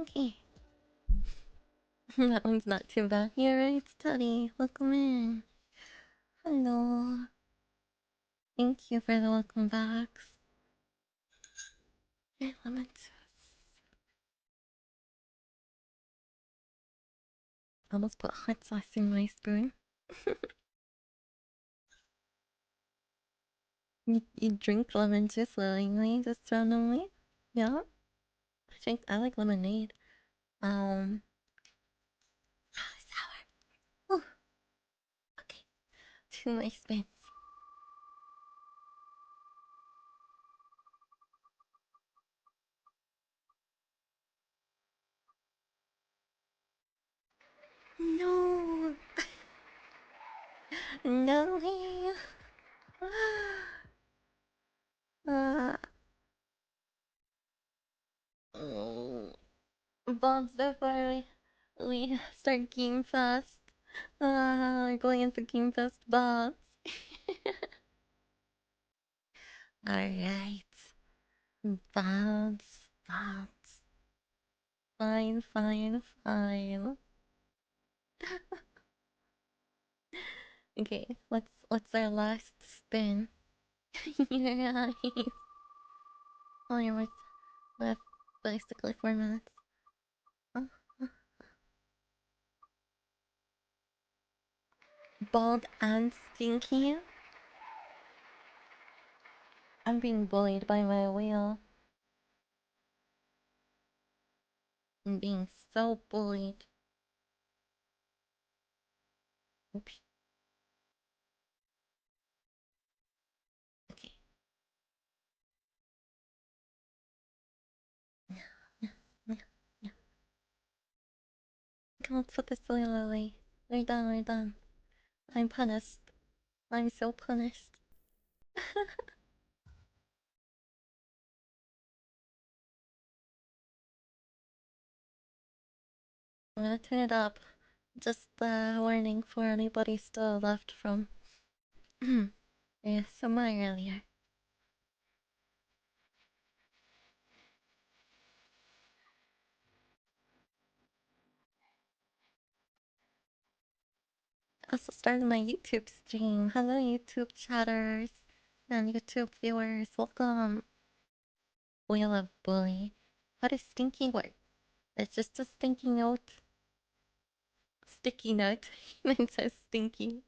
Okay. That one's not too bad. You're right, Teddy. Welcome in. Hello. Thank you for the welcome backs. Hey, lemons. Almost put hot sauce in my spoon. You drink lemon juice willingly, just randomly? Yeah? I like lemonade. Sour. Ooh, okay. To my spins. No! No way! Oh. Bombs before we start Game Fest. We're going into Game Fest bombs. Alright. Bombs. Bombs. Fine, fine, fine. Okay, what's our last spin? Yeah, only left basically 4 minutes. Uh, Bald and stinky. I'm being bullied by my wheel. I'm being so bullied. Oops. Okay. Yeah, yeah, yeah. Come on, put this away, Lily. We're done, we're done. I'm punished. I'm so punished. I'm gonna turn it up. Just a warning for anybody still left from somewhere earlier. Also started my YouTube stream. Hello, YouTube chatters and YouTube viewers. Welcome. We love bully. How does stinky work? It's just a stinky note. Sticky note. It says stinky.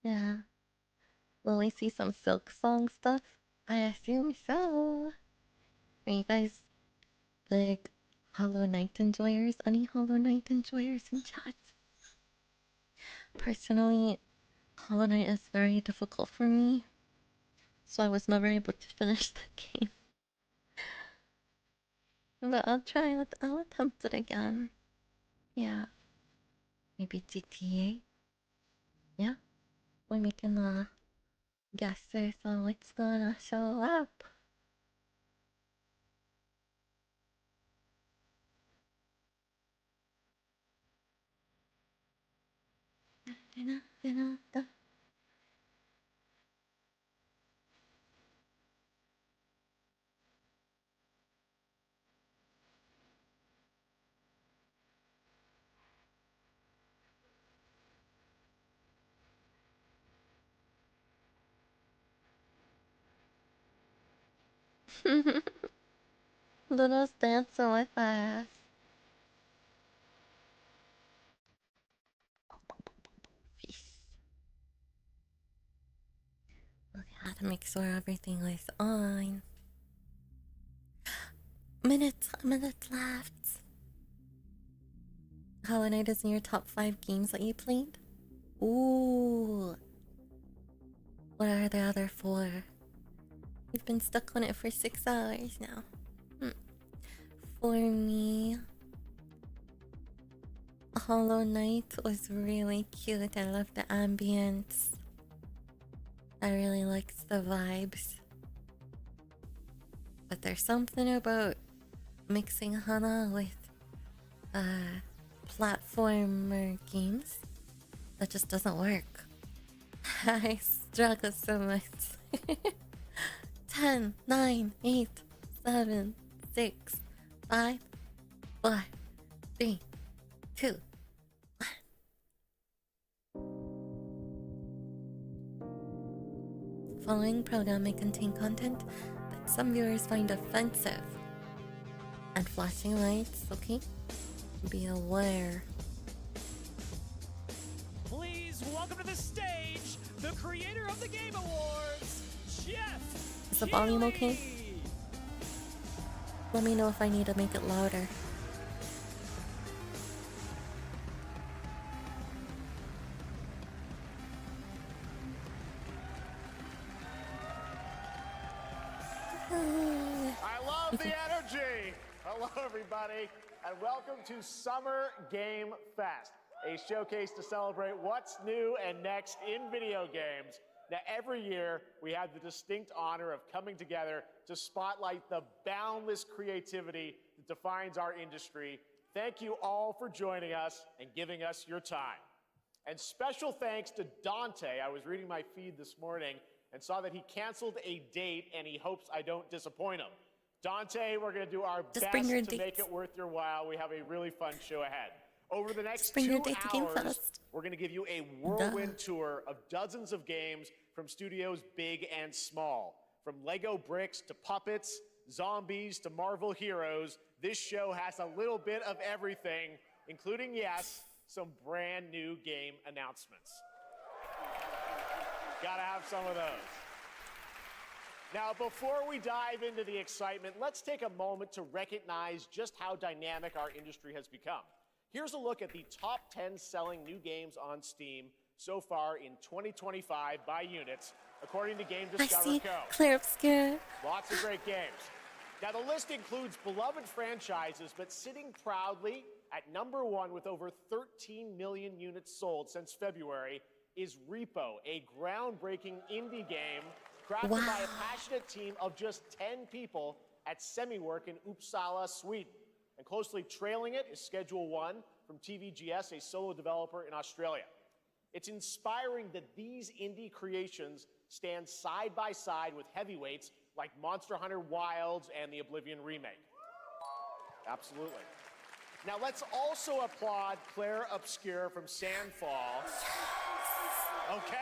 Yeah. Will we see some Silk Song stuff? I assume so. Are you guys big Hollow Knight enjoyers? Any Hollow Knight enjoyers in chat? Personally, Hollow Knight is very difficult for me, so I was never able to finish the game. But I'll attempt it again. Yeah. Maybe GTA? Yeah? We're making guesses on what's gonna show up. Little dancing with us. Peace. Okay, how to make sure everything is on. Minutes left. Hollow Knight is in your top 5 games that you played? Ooh. What are the other 4? We've been stuck on it for 6 hours now. For me, Hollow Knight was really cute. I love the ambience. I really liked the vibes. But there's something about mixing Hana with platformer games that just doesn't work. I struggle so much. 10, 9, 8, 7, 6, 5, 4, 3, 2. Following program may contain content that some viewers find offensive. And flashing lights, okay? Be aware. Please welcome to the stage the creator of the Game Awards, Jeff. Is the volume okay? Let me know if I need to make it louder. I love the energy. Hello, everybody, and welcome to Summer Game Fest, a showcase to celebrate what's new and next in video games. Now, every year, we have the distinct honor of coming together to spotlight the boundless creativity that defines our industry. Thank you all for joining us and giving us your time. And special thanks to Dante. I was reading my feed this morning and saw that he canceled a date, and he hopes I don't disappoint him. Dante, we're going to do our best to make it worth your while. We have a really fun show ahead. Over the next 2 hours, we're going to give you a whirlwind tour of dozens of games from studios big and small. From Lego bricks to puppets, zombies to Marvel heroes, this show has a little bit of everything, including, yes, some brand new game announcements. Gotta have some of those. Now, before we dive into the excitement, let's take a moment to recognize just how dynamic our industry has become. Here's a look at the top 10 selling new games on Steam so far in 2025 by units, according to Game Discover Co. Clear obscure. Lots of great games. Now, the list includes beloved franchises, but sitting proudly at number 1 with over 13 million units sold since February is Repo, a groundbreaking indie game crafted by a passionate team of just 10 people at Semiwork in Uppsala, Sweden. And closely trailing it is Schedule 1 from TVGS, a solo developer in Australia. It's inspiring that these indie creations stand side by side with heavyweights like Monster Hunter Wilds and the Oblivion remake. Absolutely. Now let's also applaud Claire Obscure from Sandfall. Okay.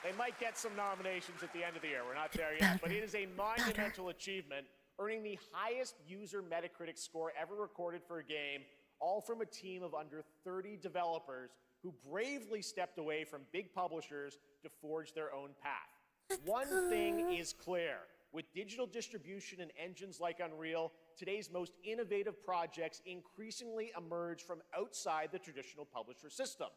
They might get some nominations at the end of the year. We're not there yet, but it is a monumental achievement, earning the highest user Metacritic score ever recorded for a game, all from a team of under 30 developers who bravely stepped away from big publishers to forge their own path. One thing is clear. With digital distribution and engines like Unreal, today's most innovative projects increasingly emerge from outside the traditional publisher system.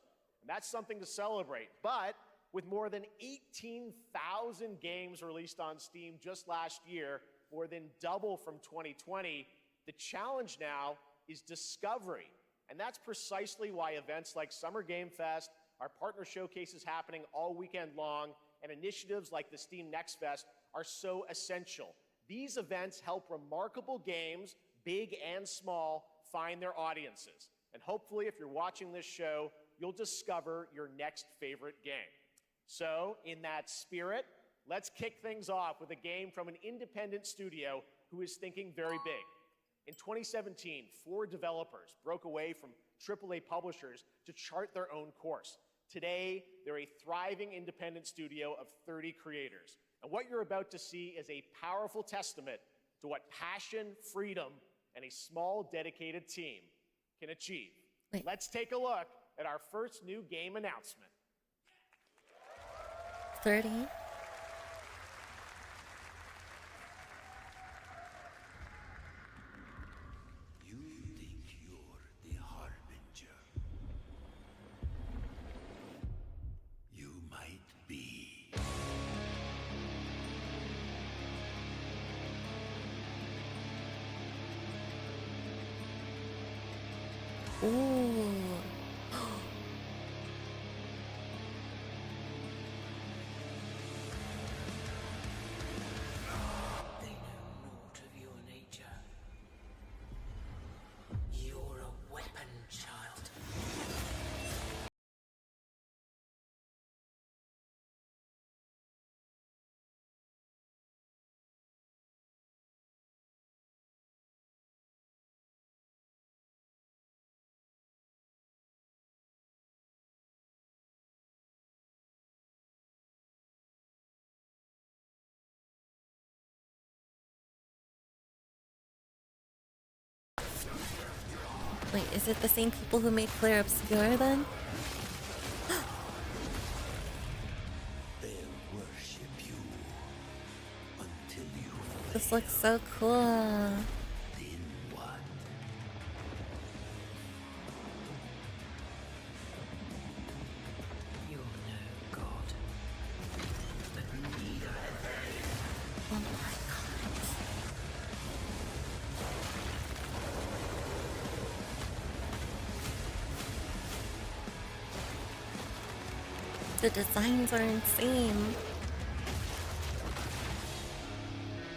And that's something to celebrate. But with more than 18,000 games released on Steam just last year, more than double from 2020, the challenge now is discovery. And that's precisely why events like Summer Game Fest, our partner showcases happening all weekend long, and initiatives like the Steam Next Fest are so essential. These events help remarkable games, big and small, find their audiences. And hopefully, if you're watching this show, you'll discover your next favorite game. So, in that spirit, let's kick things off with a game from an independent studio who is thinking very big. In 2017, 4 developers broke away from AAA publishers to chart their own course. Today, they're a thriving independent studio of 30 creators. And what you're about to see is a powerful testament to what passion, freedom, and a small, dedicated team can achieve. Let's take a look at our first new game announcement. 30. You think you're the Harbinger. You might be. Ooh. Wait, is it the same people who made Claire Obscura then? They'll worship you until you This looks so cool. then what? You're no god, but neither have they. Oh my god. The designs are insane.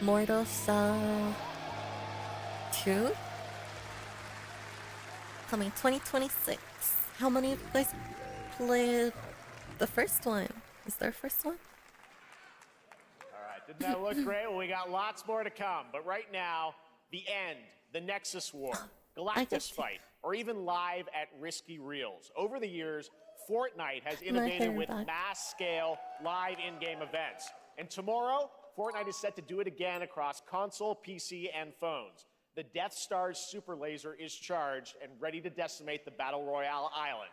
Mortal Cell 2? Coming 2026. How many of you guys played the first one? Is there a first one? All right, didn't that look great? Well, we got lots more to come. But right now, the end, the Nexus War, Galactus fight, or even live at Risky Reels. Over the years, Fortnite has innovated with mass-scale live in-game events. And tomorrow, Fortnite is set to do it again across console, PC, and phones. The Death Star's super laser is charged and ready to decimate the Battle Royale island.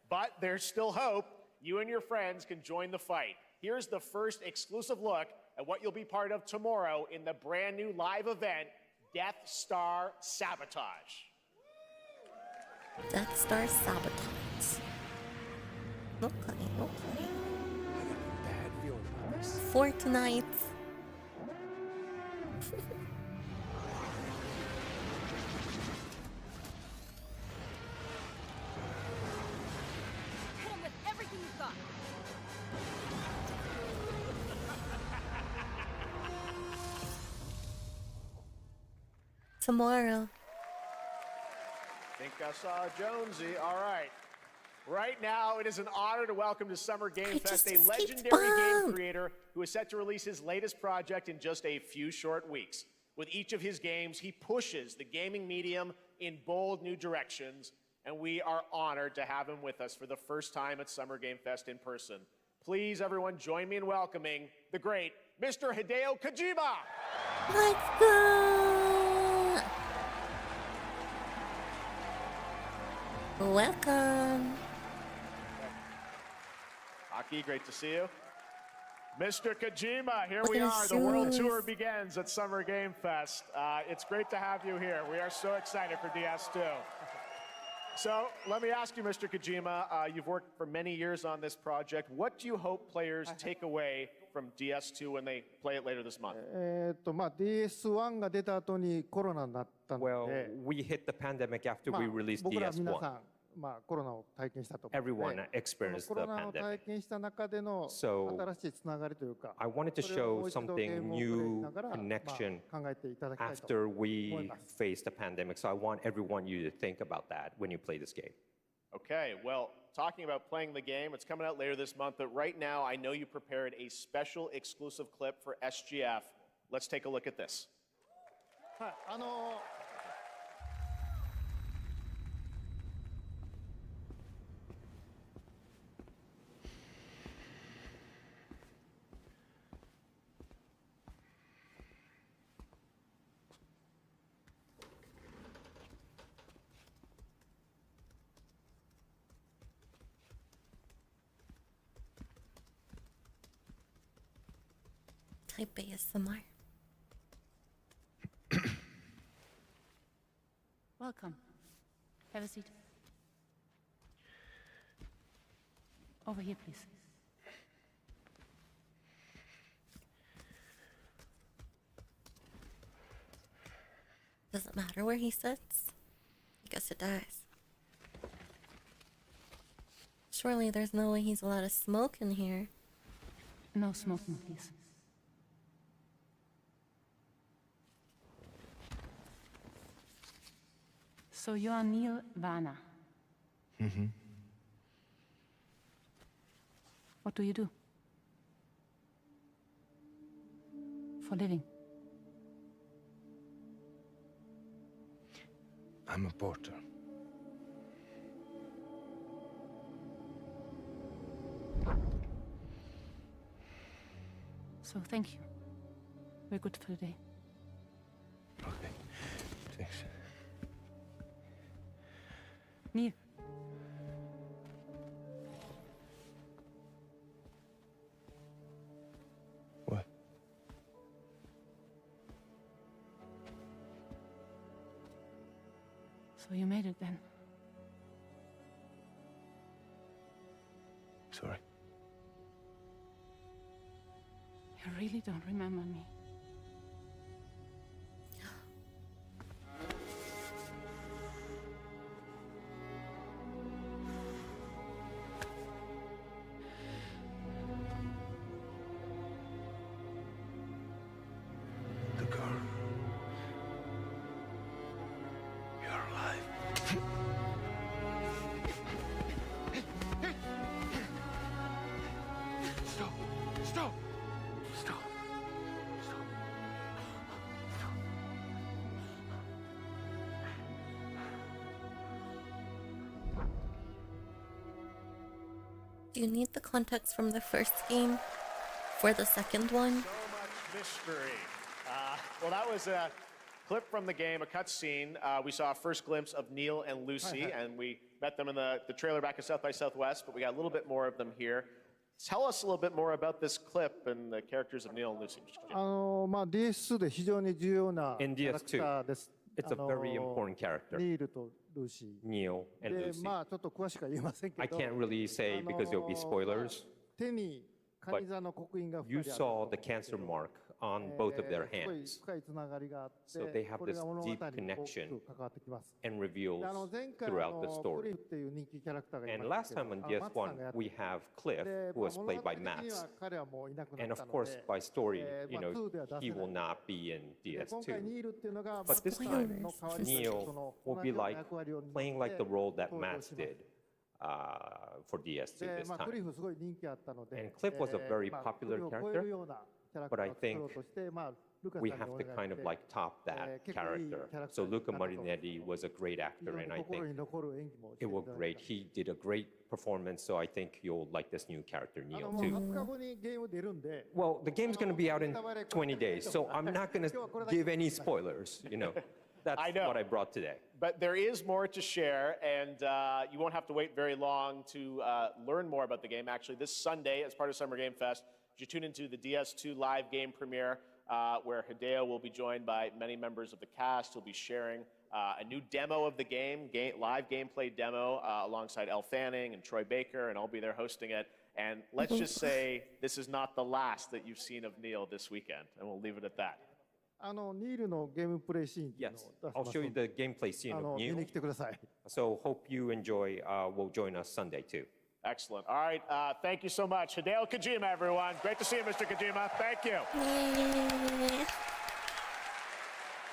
But there's still hope. You and your friends can join the fight. Here's the first exclusive look at what you'll be part of tomorrow in the brand new live event, Death Star Sabotage. Death Star Sabotage. Okay, okay. Bad feeling about this. Fortnite. Hit him with everything you've got. Tomorrow. Think I saw Jonesy. All right. Right now, it is an honor to welcome to Summer Game Fest a legendary game creator who is set to release his latest project in just a few short weeks. With each of his games, he pushes the gaming medium in bold new directions, and we are honored to have him with us for the first time at Summer Game Fest in person. Please, everyone, join me in welcoming the great Mr. Hideo Kojima. Let's go! Welcome. Aki, great to see you. Mr. Kojima, here Look we at are. his The World shoes. Tour begins at Summer Game Fest. It's great to have you here. We are so excited for DS2. So let me ask you, Mr. Kojima, you've worked for many years on this project. What do you hope players take away from DS2 when they play it later this month? DS1 が出た後にコロナになったの Well, で、 we hit the pandemic after まあ we released 僕ら皆さ DS1. ん、コロナを体験したと思うの Everyone で、 experienced コ the ロナを pandemic. 体験した中での So, 新しいつながりというか、 I wanted to それをも show う一度ゲー something ムをプレイし new ながら、 connection 考えていただきたいと after 思い we ます。 faced the pandemic. So I want everyone you to think about that when you play this game. Okay, well, talking about playing the game, it's coming out later this month, but right now I know you prepared a special exclusive clip for SGF. Let's take a look at this. はい、Type ASMR. Welcome. Have a seat. Over here, please. Does it matter where he sits? I guess it does. Surely there's no way he's allowed to smoke in here. No smoking, please. So you are Neil Varner. Mm-hmm. What do you do? For a living? I'm a porter. So thank you. We're good for the day. Okay. Thanks. Neil. What? So you made it then. Sorry. You really don't remember me. The girl. You're alive. Stop! Stop! Stop! Stop! Stop! Do you need the context from the first game for the second one? So much mystery. Well, that was a clip from the game, a cutscene. We saw a first glimpse of Neil and Lucy, and we met them in the trailer back at South by Southwest, but we got a little bit more of them here. Tell us a little bit more about this clip and the characters of Neil and Lucy. Mr. Kojima. DS2 で非常に重要なキ In ャラクター DS2, です。 it's a very important character, ニールとルーシー。 Neil and で、 Lucy. まあちょっと詳しくは言えませんけ I ど、 can't really say because there'll be spoilers. 手にカニ座の刻印が You 2人ある saw the cancer mark on both of their すごい hands 深いつながりがあって So they have これが this 物語に deep 大き connection く関わってきます。 and reveals で前回 throughout the クリ story. フっていう人気キャラクターがい And ま last したけ time ど on マツさんがや DS1, って we have Cliff, で who was 物 played 語 by 的に Max. は彼はもういなくな And った of の course, で by story, まあ 2では出 he せ will ない。 not be in で今回 DS2. ニールっていうのが But this マツさん time, の代わりに Neil その will 同 be じような like 役割を担って playing like the role that 登場 Max します did for DS2 で this まあクリ time. フすごい人気あったので And Cliff was a very まあ popular クリフを超え character, るようなキャラク but ター I を作ろうとしてまあルカさん We にお have 願い to kind し of て like top that 結構いいキャ character. ラクター So になった Luca と Marinetti was a great 非 actor, 常に and I 心 think に残る演技もして it い was ただい great. て He did a great performance, so I think you'll like this new character, あ Neil, のもう too. 20日後にゲーム出るんで Well, the game's going to be out in 20 days, so I'm not going to give any spoilers, That's I know. what I brought today. But there is more to share, and you won't have to wait very long to learn more about the game. Actually, this Sunday, as part of Summer Game Fest, you tune into the DS2 live game premiere, where Hideo will be joined by many members of the cast. He'll be sharing a new demo of the game, live gameplay demo, alongside Elle Fanning and Troy Baker, and I'll be there hosting it. And let's just say this is not the last that you've seen of Neil this weekend, and we'll leave it at that. ニールのゲームプレイシーンっていうの Yes, を出し I'll ます show の you で the gameplay scene of 見 Neil. に来てください。 So hope you enjoy. Will join us Sunday too. Excellent. All right, thank you so much. Hideo Kojima, everyone. Great to see you, Mr. Kojima. Thank you. Yay.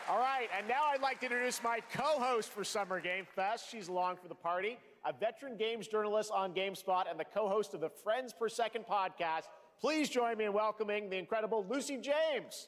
All right, and now I'd like to introduce my co-host for Summer Game Fest. She's along for the party, a veteran games journalist on GameSpot and the co-host of the Friends Per Second podcast. Please join me in welcoming the incredible Lucy James.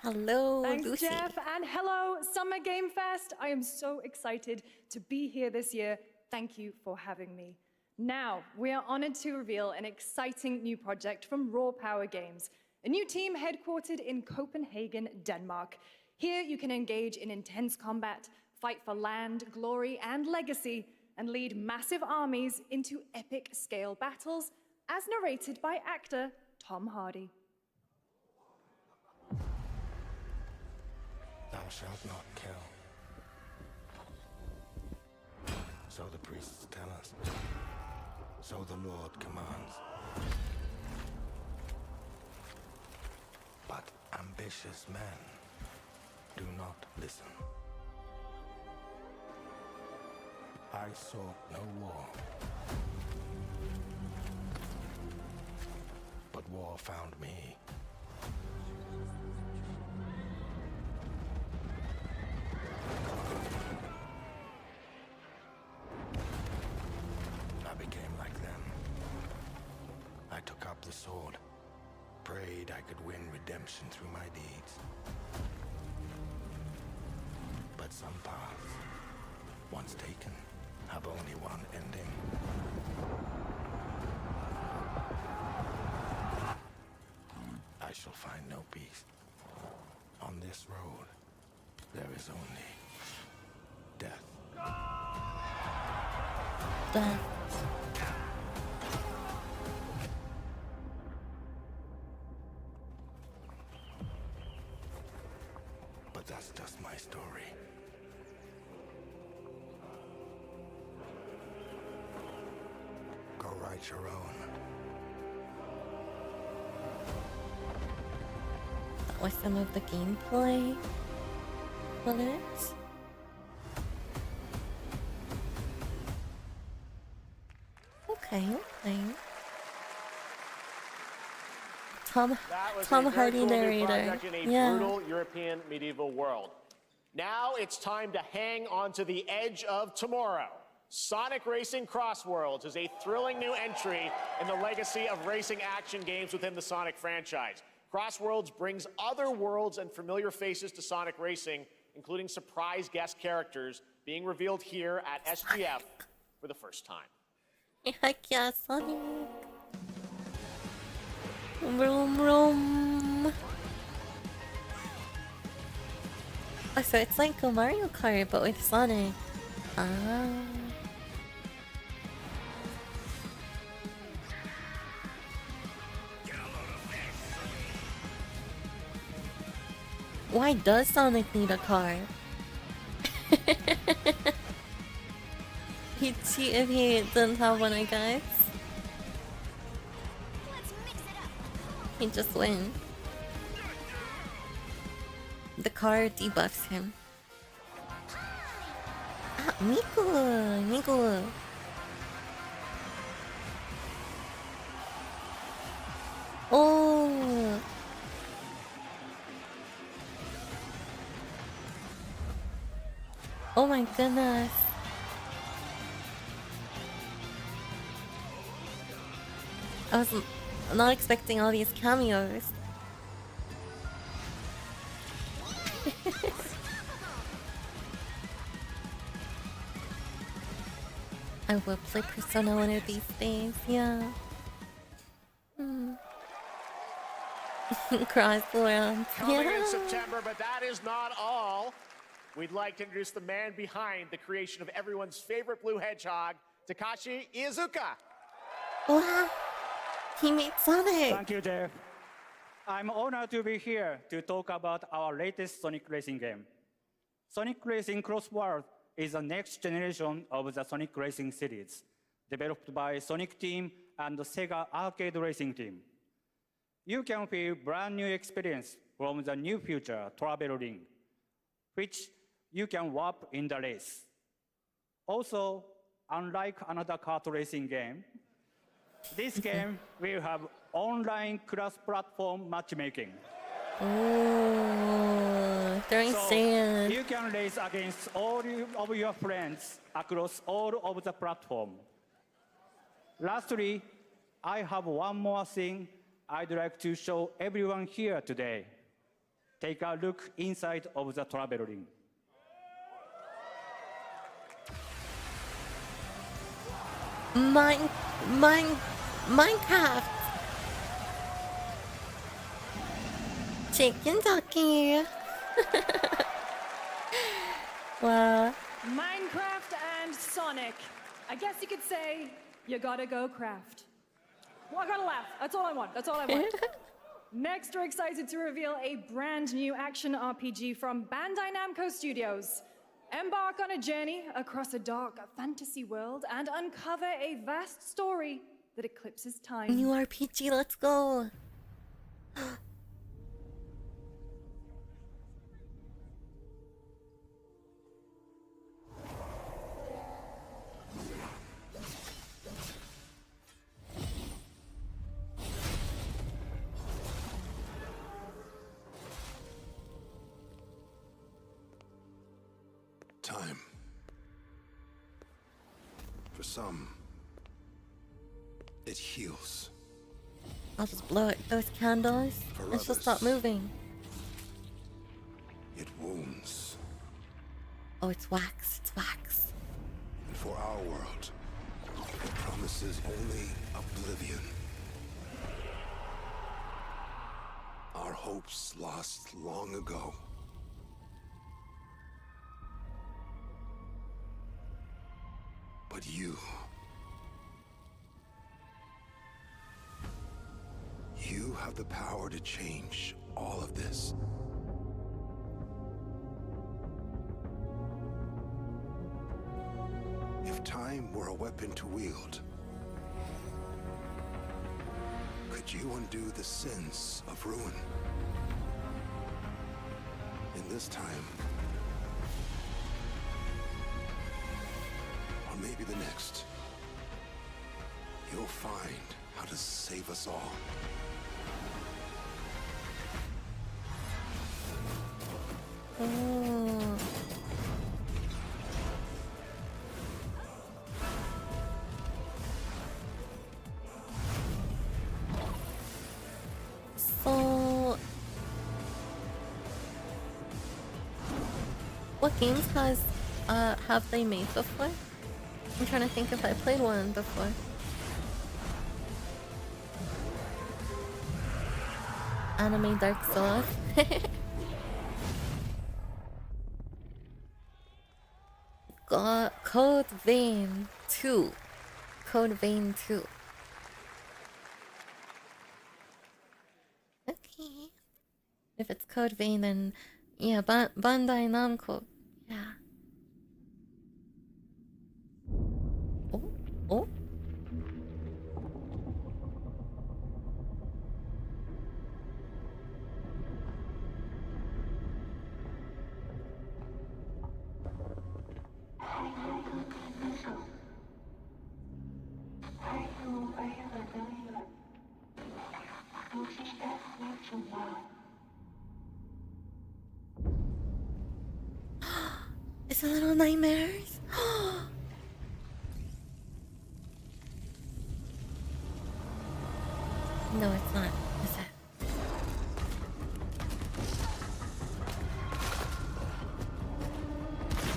Hello, Thanks, Lucy. Jeff, and hello, Summer Game Fest. I am so excited to be here this year. Thank you for having me. Now, we are honored to reveal an exciting new project from Raw Power Games, a new team headquartered in Copenhagen, Denmark. Here, you can engage in intense combat, fight for land, glory, and legacy, and lead massive armies into epic scale battles, as narrated by actor Tom Hardy. Thou shalt not kill. So the priests tell us. So the Lord commands. But ambitious men do not listen. I sought no war. But war found me. I became like them. I took up the sword, prayed I could win redemption through my deeds. But some paths, once taken, have only one ending. shall find no peace. On this road, there is only death. Death. But that's just my story. Go write your own. That was some of the gameplay bullets. Okay. Tom Hardy narrator. Yeah. Brutal European medieval world. Now it's time to hang on to the edge of tomorrow. Sonic Racing Crossworlds is a thrilling new entry in the legacy of racing action games within the Sonic franchise. Crossworlds brings other worlds and familiar faces to Sonic Racing, including surprise guest characters being revealed here at SGF for the first time. Heck yeah, Sonic. Vroom vroom. Oh, so it's like a Mario Kart but with Sonic. Ah. Why does Sonic need a car? He'd cheat if he didn't have one, I guess. He'd just win. The car debuffs him. Ah, Miku! Oh! Oh my goodness. I was not expecting all these cameos. I will play Persona one of these days, yeah. Crossworlds, Coming yeah. in September, but that is not all. We'd like to introduce the man behind the creation of everyone's favorite blue hedgehog, Takashi Iizuka. Wow. He made Sonic. Thank you, Jeff. I'm honored to be here to talk about our latest Sonic Racing game. Sonic Racing Crossworld is the next generation of the Sonic Racing series, developed by Sonic Team and the Sega Arcade Racing Team. You can feel brand new experience from the new feature, Travel Ring, which you can warp in the race. Also, unlike another kart racing game, this game will have online cross-platform matchmaking. Oh, throwing sand. You can race against all of your friends across all of the platform. Lastly, I have one more thing I'd like to show everyone here today. Take a look inside of the travel ring. Minecraft. Chicken ducky. Wow. Minecraft and Sonic. I guess you could say you gotta go craft. Well, I gotta laugh. That's all I want. That's all I want. Next, we're excited to reveal a brand new action RPG from Bandai Namco Studios. Embark on a journey across a dark fantasy world and uncover a vast story that eclipses time. New RPG, let's go. Time. For some, it heals. I'll just blow it. Those candles. For And she'll stop others. moving. It wounds. Oh, it's wax. It's wax. And for our world, it promises only oblivion. hopes lost long ago. But you have the power to change all of this. If time were a weapon to wield, could you undo the sins of ruin? In this time, or maybe the next, you'll find how to save us all. Oh. So, what games have they made before? I'm trying to think if I played one before. Anime Dark Souls. Code Vein 2. Code Vein 2. Okay. If it's Code Vein, then yeah, Bandai Namco. Yeah. Oh, oh. Is it Little Nightmares? No, it's not. Is it?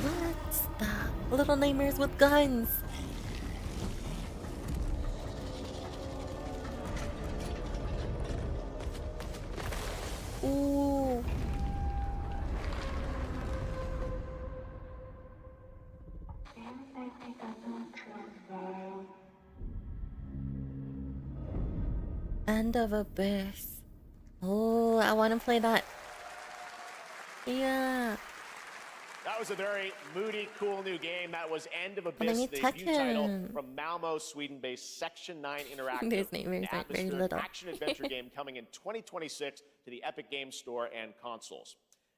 What's that? Little Nightmares with guns. Ooh. End of Abyss. Oh, I want to play that. Yeah. That was a very moody, cool new game. That was End of I Abyss, need the debut title Tekken. from Malmo, Sweden-based Section 9 Interactive. Those nightmares An aren't very atmospheric little. action-adventure game coming in 2026 to the Epic Games Store and consoles.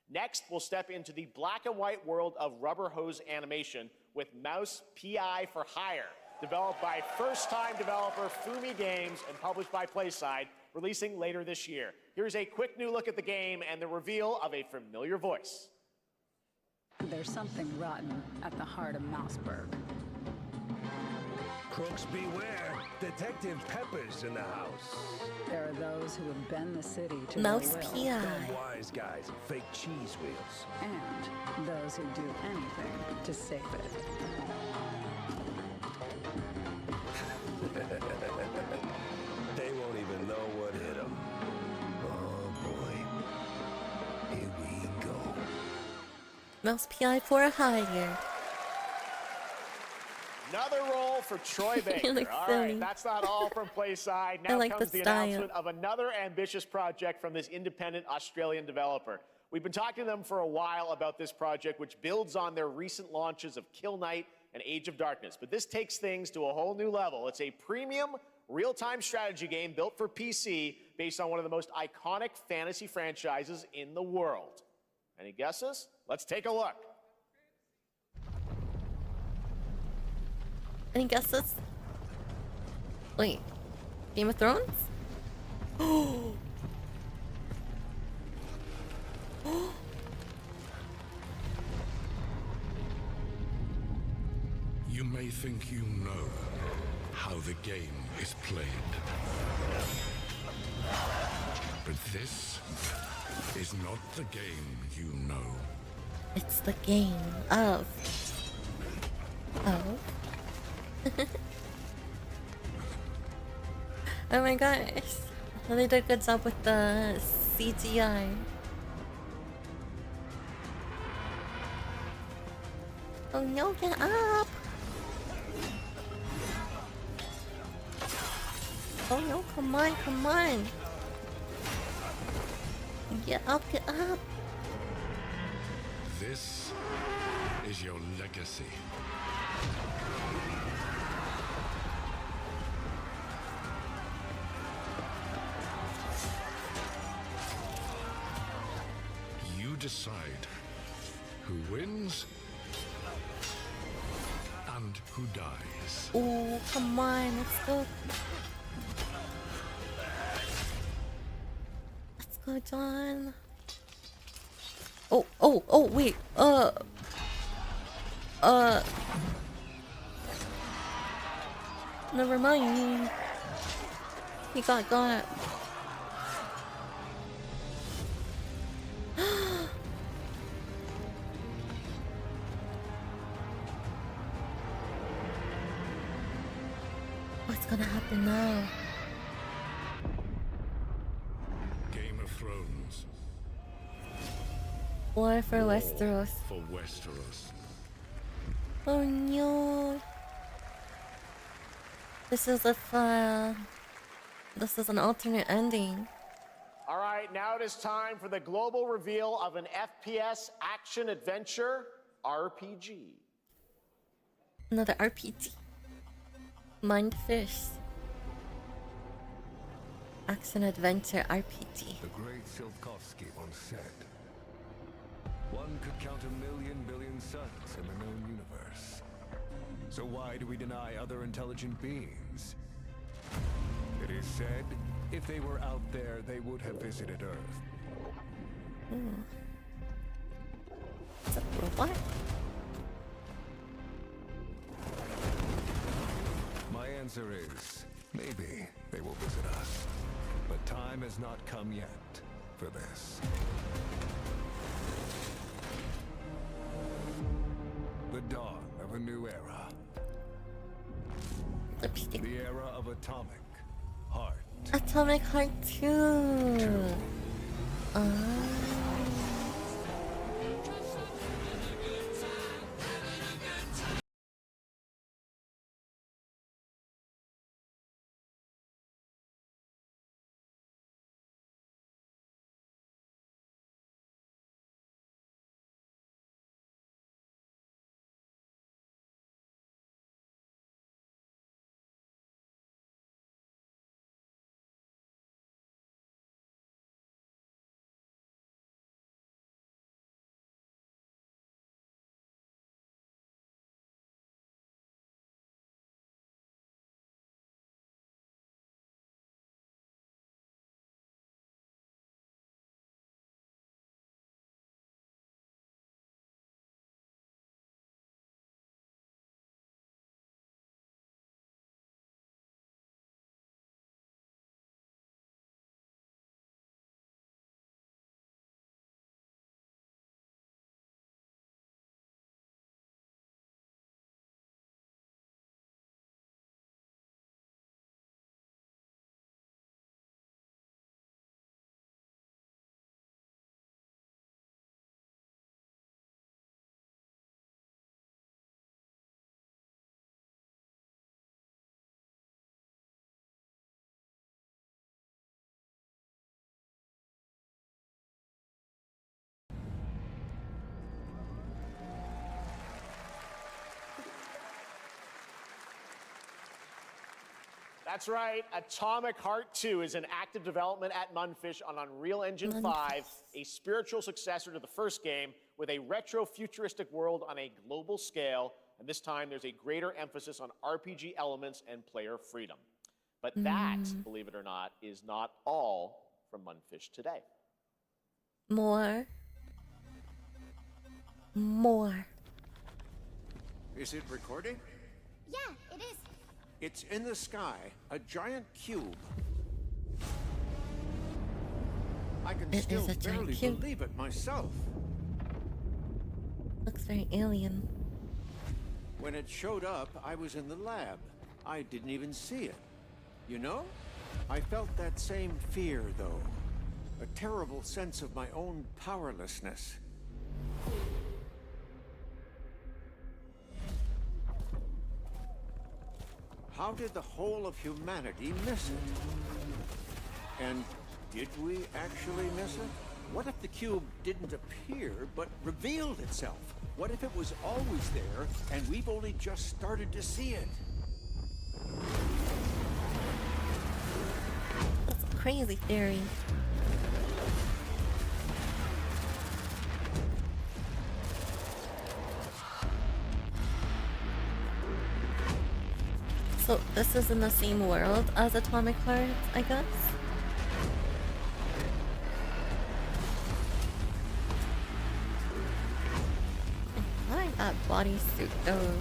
Next, we'll step into the black and white world of rubber hose animation with Mouse PI for Hire, developed by first-time developer Fumi Games and published by PlaySide, releasing later this year. Here's a quick new look at the game and the reveal of a familiar voice. There's something rotten at the heart of Mouseburg. Crooks beware. Detective Pepper's in the house. There are those who have bent the city to Mouse their will. PI. Dumb wise guys and fake cheese wheels. And those who do anything to save it. They won't even know what hit them. Oh boy. Here we go. Mouse PI for Hire. Another role for Troy Baker. looks All silly. right, that's not all from PlaySide. I Now like comes the the style. announcement of another ambitious project from this independent Australian developer. We've been talking to them for a while about this project, which builds on their recent launches of Kill Knight and Age of Darkness. But this takes things to a whole new level. It's a premium, real-time strategy game built for PC based on one of the most iconic fantasy franchises in the world. Any guesses? Let's take a look. Any guesses? Wait. Game of Thrones? Oh. You may think you know how the game is played. But this is not the game you know. It's the game of. Oh my gosh. They did a good job with the CGI. Oh no, get up! Oh no, come on, come on! Get up, get up! This is your legacy. You decide who wins and who dies. Oh, come on, let's go. Let's go, John. Oh, wait. Never mind. He got. What's gonna happen now? Game of Thrones. War for Westeros. For Westeros. Oh no. This is this is an alternate ending. All right, now it is time for the global reveal of an FPS action adventure RPG. Another RPG. Mindfish. Action adventure RPG. The great Silkovsky once said, one could count 1,000,000,000 billion suns in the known universe. So why do we deny other intelligent beings? It is said, if they were out there, they would have visited Earth. Is that a robot? My answer is, maybe they will visit us. But time has not come yet for this. The dawn of a new era. The era of Atomic Heart. Atomic Heart 2. That's right. Atomic Heart 2 is in active development at Munfish on Unreal Engine 5, a spiritual successor to the first game with a retro-futuristic world on a global scale, and this time there's a greater emphasis on RPG elements and player freedom. But that, believe it or not, is not all from Munfish today. More. Is it recording? Yeah, it is. It's in the sky, a giant cube. I can It still is a giant barely cube. believe it myself. Looks very alien. When it showed up, I was in the lab. I didn't even see it. You know? I felt that same fear, though. a terrible sense of my own powerlessness. How did the whole of humanity miss it? And did we actually miss it? What if the cube didn't appear, but revealed itself? What if it was always there, and we've only just started to see it? That's a crazy theory. So this is in the same world as Atomic Heart, I guess? I like that bodysuit though.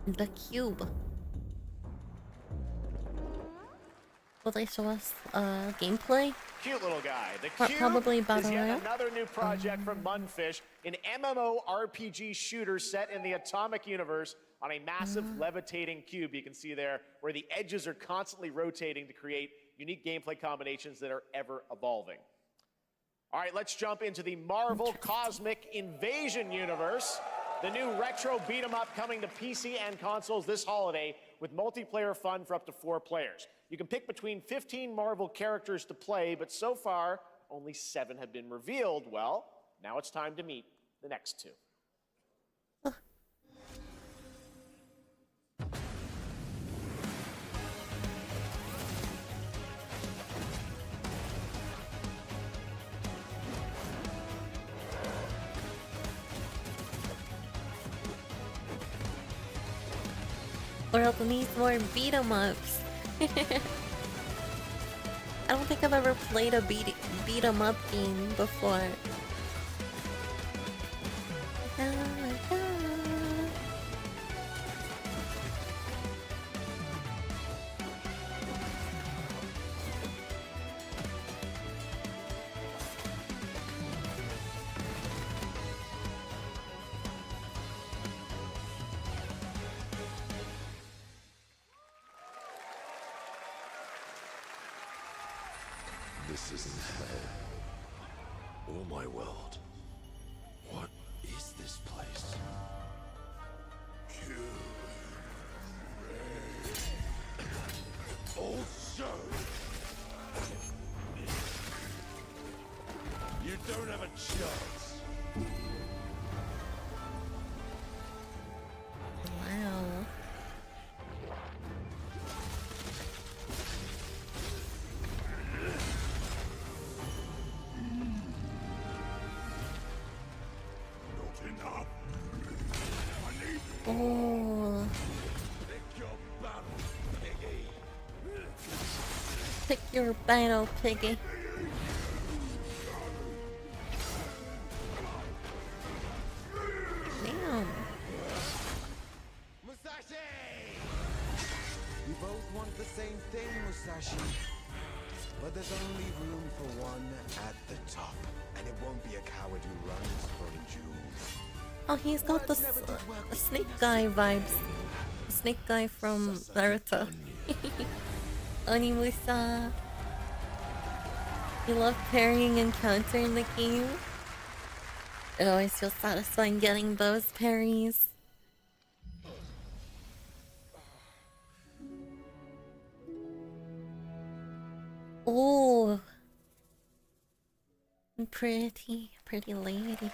The cube. Will they show us gameplay? Cute little guy. The Cube Probably Battle is yet Royale. another new project from Munfish, an MMORPG shooter set in the Atomic universe on a massive levitating cube you can see there, where the edges are constantly rotating to create unique gameplay combinations that are ever evolving. All right, let's jump into the Marvel Cosmic Invasion universe. The new retro beat-em-up coming to PC and consoles this holiday with multiplayer fun for up to 4 players. You can pick between 15 Marvel characters to play, but so far, only 7 have been revealed. Well, now it's time to meet the next 2. World needs more beat 'em ups. I don't think I've ever played a beat 'em up game before. This isn't hell. Or my world. What is this place? Also, you don't have a chance. Wow. Oh. Pick your battle, piggy. Damn. We both want the same thing, Musashi. But there's only room for one at the top. And it won't be a coward who runs from jewels. Oh, he's got the snake guy vibes. The snake guy from Naruto. Onimusa. You love parrying and countering the game. It always feels satisfying getting those parries. Oh, pretty lady.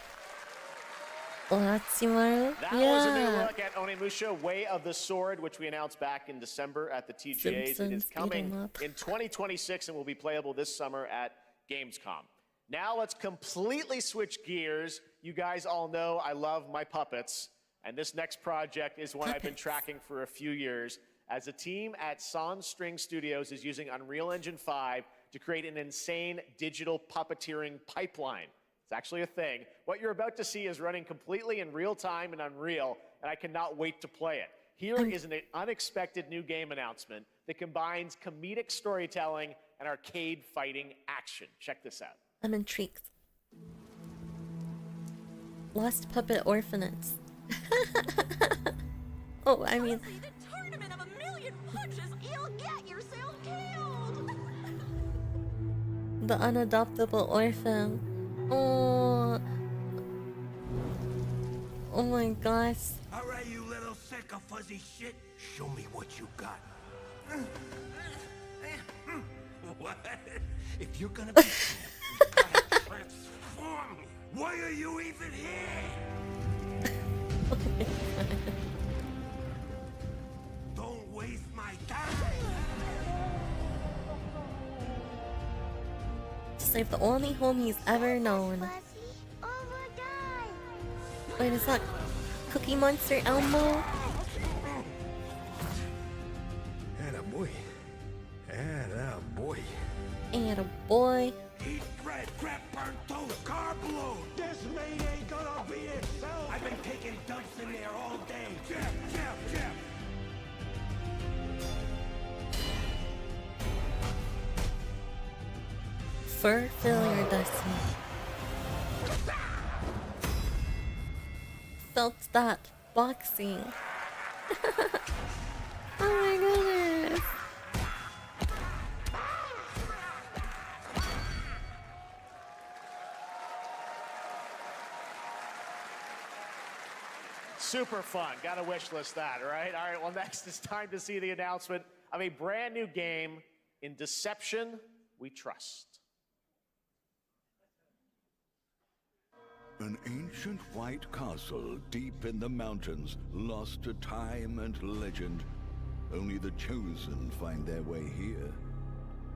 Latsumaru? That was a new look at Onimusha Way of the Sword, which we announced back in December at the TGAs. It is coming in 2026 and will be playable this summer at Gamescom. Now let's completely switch gears. You guys all know I love my puppets, and this next project is one I've been tracking for a few years, as a team at Sans String Studios is using Unreal Engine 5 to create an insane digital puppeteering pipeline. It's actually a thing. What you're about to see is running completely in real time in Unreal, and I cannot wait to play it. Here is an unexpected new game announcement that combines comedic storytelling and arcade fighting action. Check this out. I'm intrigued. Lost Puppet Orphanages. Oh, I mean... The tournament of a million The unadoptable orphan. Oh. Oh my gosh. Alright, you little sick of fuzzy shit. Show me what you got. What? If you're gonna be you gotta transform. Why are you even here? Don't waste my time. Just like the only home he's ever known. Wait, is that Cookie Monster Elmo? Attaboy. Attaboy. Attaboy. Eat bread, crap, burnt toast, carb load. This maid ain't gonna be itself. I've been taking dumps in there all day. Jeff. Fur filler dusty. Felt that boxing. Oh my goodness. Super fun. Gotta wish list that, right? All right, well, next it's time to see the announcement of a brand new game, In Deception We Trust. An ancient white castle deep in the mountains, lost to time and legend. Only the chosen find their way here.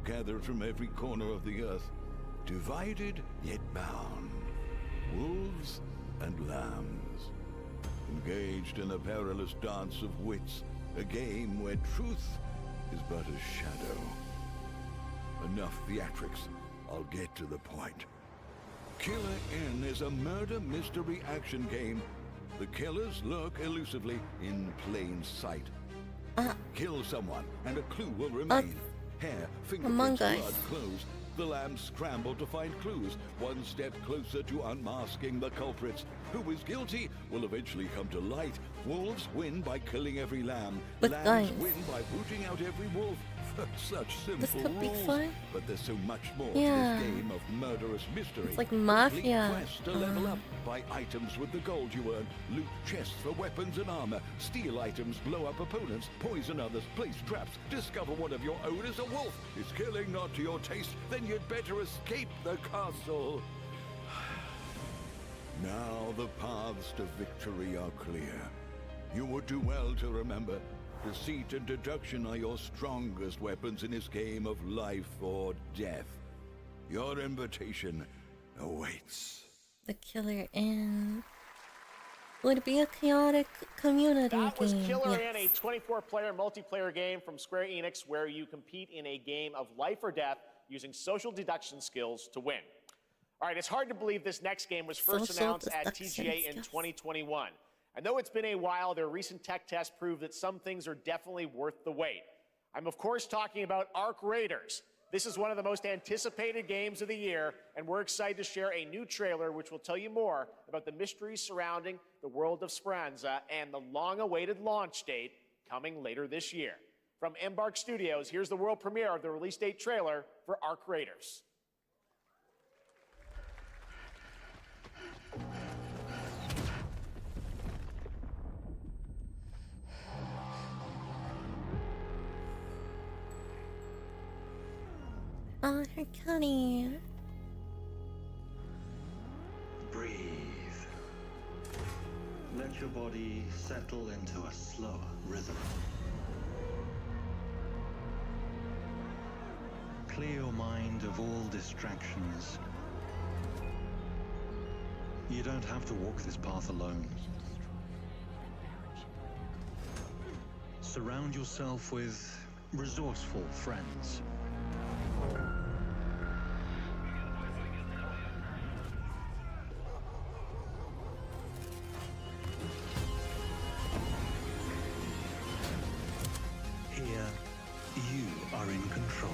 Gathered from every corner of the earth, divided yet bound. Wolves and lambs. Engaged in a perilous dance of wits, a game where truth is but a shadow. Enough theatrics, I'll get to the point. Killer Inn is a murder mystery action game. The killers lurk elusively in plain sight. Kill someone and a clue will remain. Hair, fingerprints, blood, clothes. The lambs scramble to find clues, one step closer to unmasking the culprits. Who is guilty will eventually come to light. Wolves win by killing every lamb. Lambs win by rooting out every wolf. Such simple rules, but there's so much more to this game of murderous mystery. It's like Mafia. Quest to level up. Buy items with the gold you earn. Loot chests for weapons and armor. Steal items, blow up opponents, poison others, place traps. Discover one of your own is a wolf. Is killing not to your taste? Then you'd better escape the castle. Now the paths to victory are clear. You would do well to remember, deceit and deduction are your strongest weapons in this game of life or death. Your invitation awaits. The Killer Inn would be a chaotic community That was game. Killer Inn, a 24-player multiplayer game from Square Enix where you compete in a game of life or death using social deduction skills to win. All right, it's hard to believe this next game was first announced at TGA in 2021. And though it's been a while, their recent tech tests prove that some things are definitely worth the wait. I'm of course talking about Arc Raiders. This is one of the most anticipated games of the year, and we're excited to share a new trailer which will tell you more about the mysteries surrounding the world of Speranza and the long-awaited launch date coming later this year. From Embark Studios, here's the world premiere of the release date trailer for Arc Raiders. Oh, her kitty. Breathe. Let your body settle into a slower rhythm. Clear your mind of all distractions. You don't have to walk this path alone. Surround yourself with resourceful friends. Here, you are in control.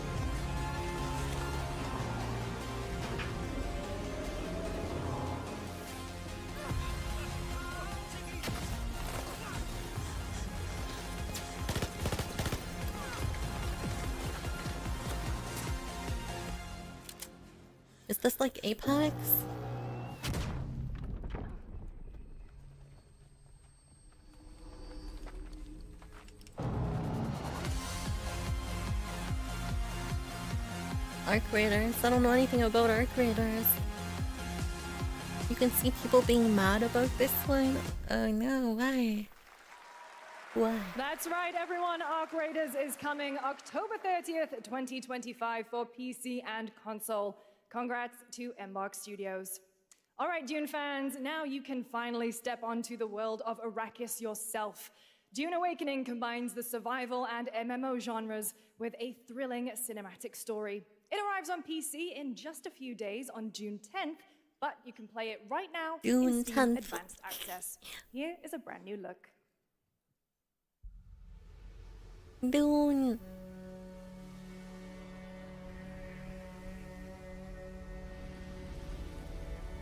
this like Apex? Arc Raiders. I don't know anything about Arc Raiders. You can see people being mad about this one. Oh no, why? Why? That's right, everyone. Arc Raiders is coming October 30th, 2025 for PC and console. Congrats to Embark Studios. All right, Dune fans, now you can finally step onto the world of Arrakis yourself. Dune Awakening combines the survival and MMO genres with a thrilling cinematic story. It arrives on PC in just a few days on June 10th, but you can play it right now in Steam Advanced Access. Here is a brand new look. Dune.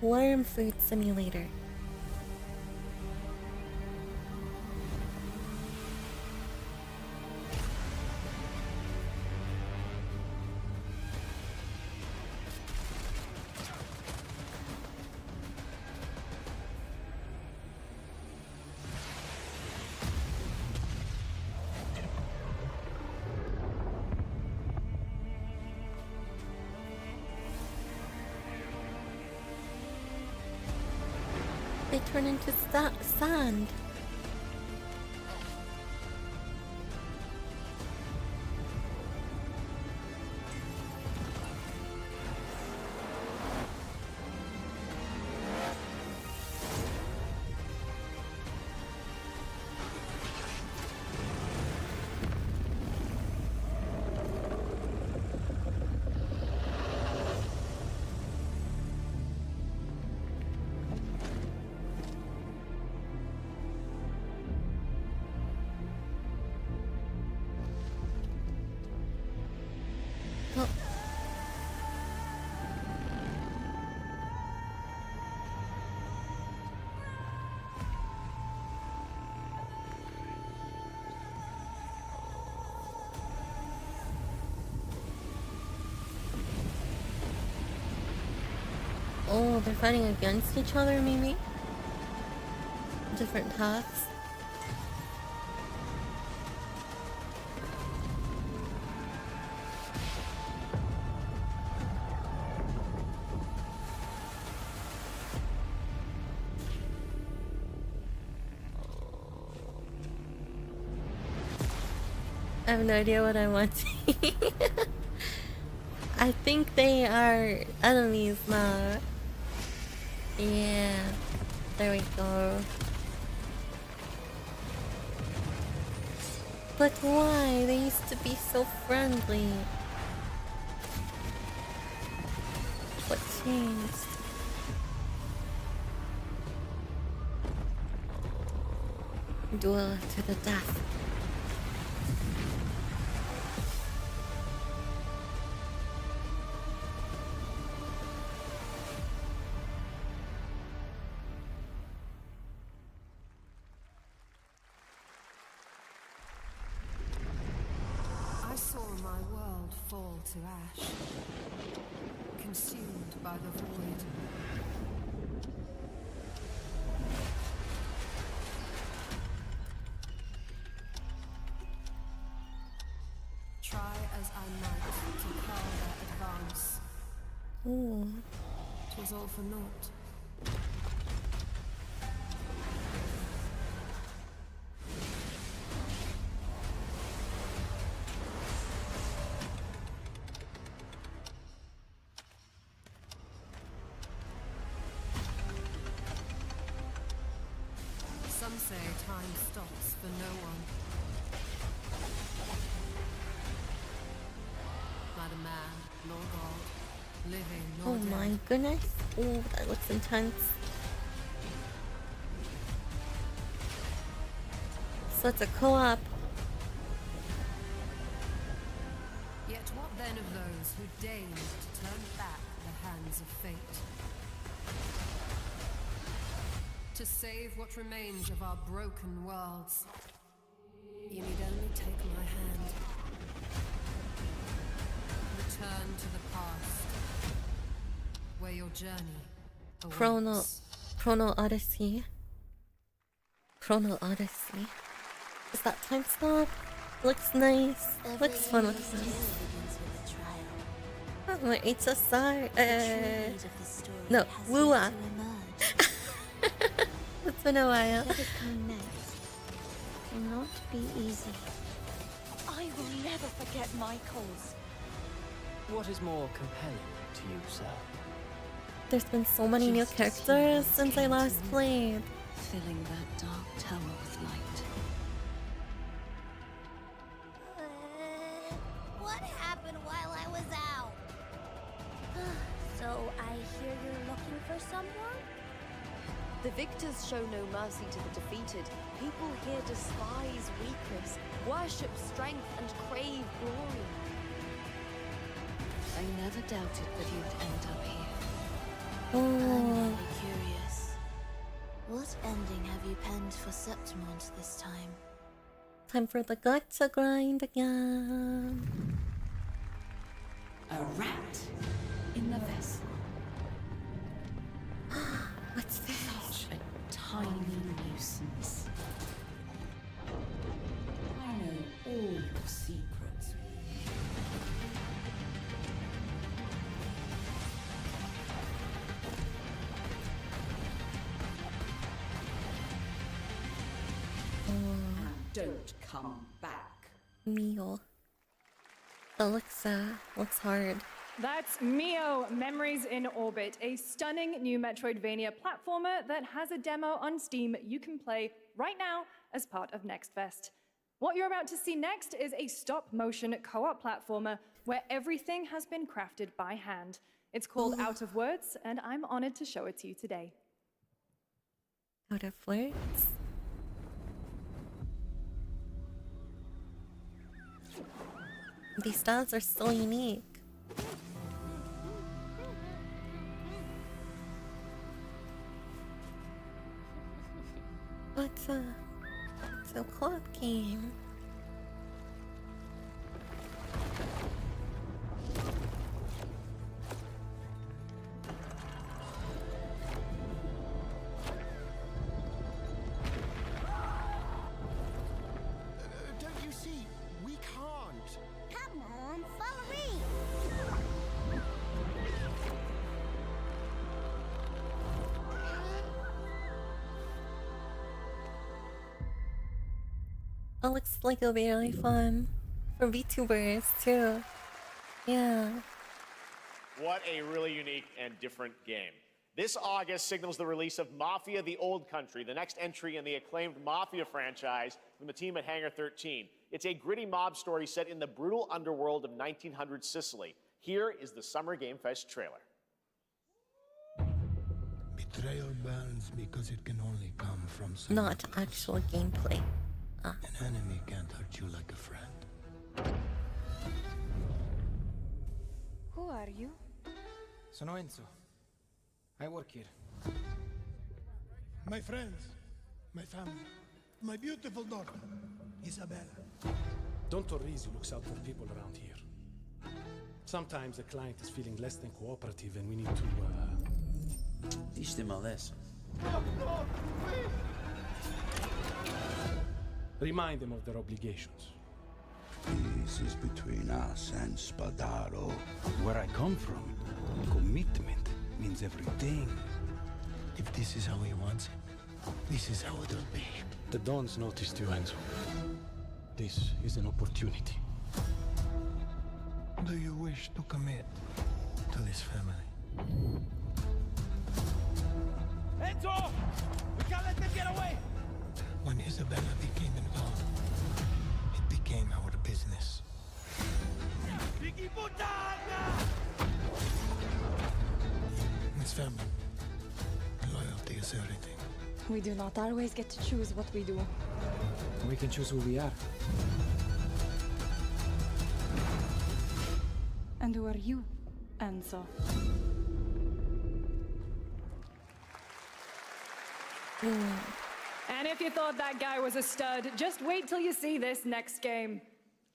Worm Food Simulator. They turn into sand. Oh, they're fighting against each other, maybe? Different paths. I have no idea what I want to eat. I think they are enemies now. Yeah, there we go. But why? They used to be so friendly. What changed? Duel to the death. I saw my world fall to ash, consumed by the void. Try as I might to curb their advance. Ooh. 'Twas all for naught. Some say time stops for no one. Neither man nor God, living nor Oh dead. my goodness. Ooh, that looks intense. So it's a co-op. Yet what then of those who deigned to turn back the hands of fate? To save what remains of our broken worlds, you need only take my hand. Return to the past. where your journey awaits. Chrono Odyssey. Chrono Odyssey. Is that time stop? Looks nice. Looks fun with this. Oh, it's a star. No, Lua. It's been a while. What is coming next will not be easy. I will never forget my cause. What is more compelling to you, sir? There's been so many new characters since I last played. Filling that dark tower with light. What happened while I was out? So I hear you're looking for someone? The victors show no mercy to the defeated. People here despise weakness, worship strength, and crave glory. I never doubted that you'd end up here. I'm really curious. What ending have you penned for Septimont this time? Time for the gut to grind again. A rat in the vessel. What's this? Such a tiny nuisance. I know all your secrets. Don't come back. Meal. That looks hard. That's Mio, Memories in Orbit, a stunning new Metroidvania platformer that has a demo on Steam you can play right now as part of Next Fest. What you're about to see next is a stop-motion co-op platformer where everything has been crafted by hand. It's called Out of Words, and I'm honored to show it to you today. Out of Words? These styles are so unique. What's a co-op game? Don't you see? We can't. Come on, follow me! It looks like it'll be really fun for VTubers too. Yeah. What a really unique and different game. This August signals the release of Mafia: The Old Country, the next entry in the acclaimed Mafia franchise from the team at Hangar 13. It's a gritty mob story set in the brutal underworld of 1900 Sicily. Here is the Summer Game Fest trailer. Betrayal burns because it can only come from Not actual gameplay. An enemy can't hurt you like a friend. Who are you? Sono Enzo. I work here. My friends, my family, my beautiful daughter, Isabella. Don Torrisi looks out for people around here. Sometimes the client is feeling less than cooperative and we need to, teach them a lesson. Remind them of their obligations. This is between us and Spadaro. Where I come from, commitment means everything. If this is how he wants it, this is how it'll be. The Dons noticed you, Enzo. This is an opportunity. Do you wish to commit to this family? Enzo! We can't let them get away! When Isabella became involved, it became our business. Biggie Puttana! It's family. Loyalty is everything. We do not always get to choose what we do. We can choose who we are. And who are you, Enzo? And if you thought that guy was a stud, just wait till you see this next game.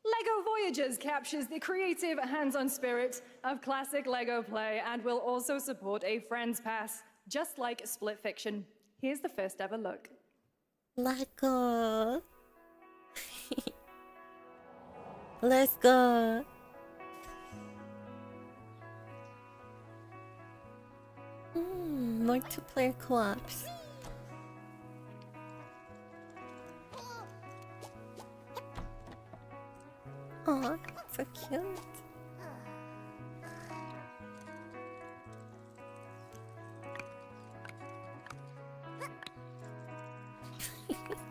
LEGO Voyagers captures the creative, hands-on spirit of classic LEGO play and will also support a Friends Pass, just like Split Fiction. Here's the first ever look. LEGO. Let's go. Multiplayer co-ops. Aw, so cute.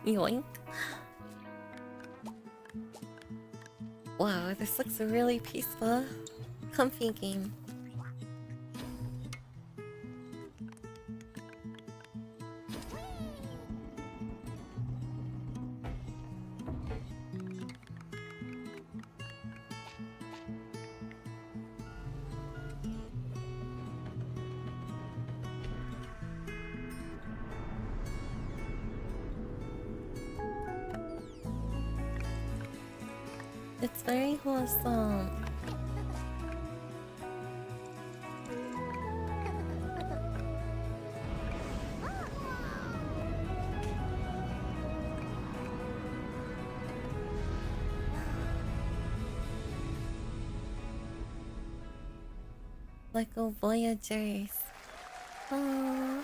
Yoink. Wow, this looks really peaceful. Comfy game. It's very wholesome. Lego Voyagers. Aww.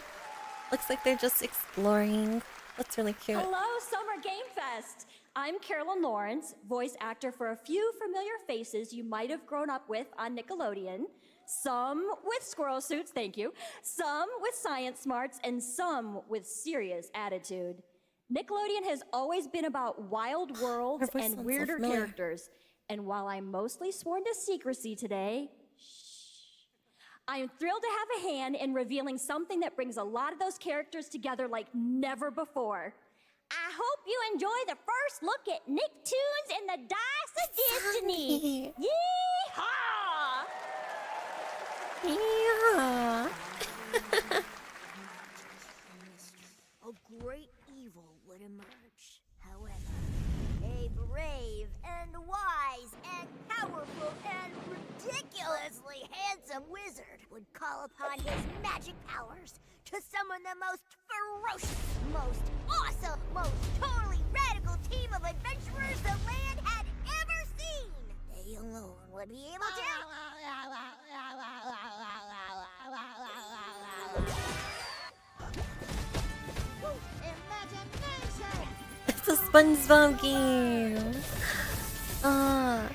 Looks like they're just exploring. That's really cute. Hello, Summer Game Fest! I'm Carolyn Lawrence, voice actor for a few familiar faces you might have grown up with on Nickelodeon. Some with squirrel suits, thank you. Some with science smarts, and some with serious attitude. Nickelodeon has always been about wild worlds and weirder characters. And while I'm mostly sworn to secrecy today, I am thrilled to have a hand in revealing something that brings a lot of those characters together like never before. I hope you enjoy the first look at Nicktoons and the Dice of Destiny. Yeehaw! Yeah. A great evil would emerge. However, a brave and wise and powerful and ridiculously handsome wizard would call upon his magic powers to summon the most ferocious, most awesome, most totally radical team of adventurers the land had ever seen. They alone would be able to... It's a SpongeBob game. Ah.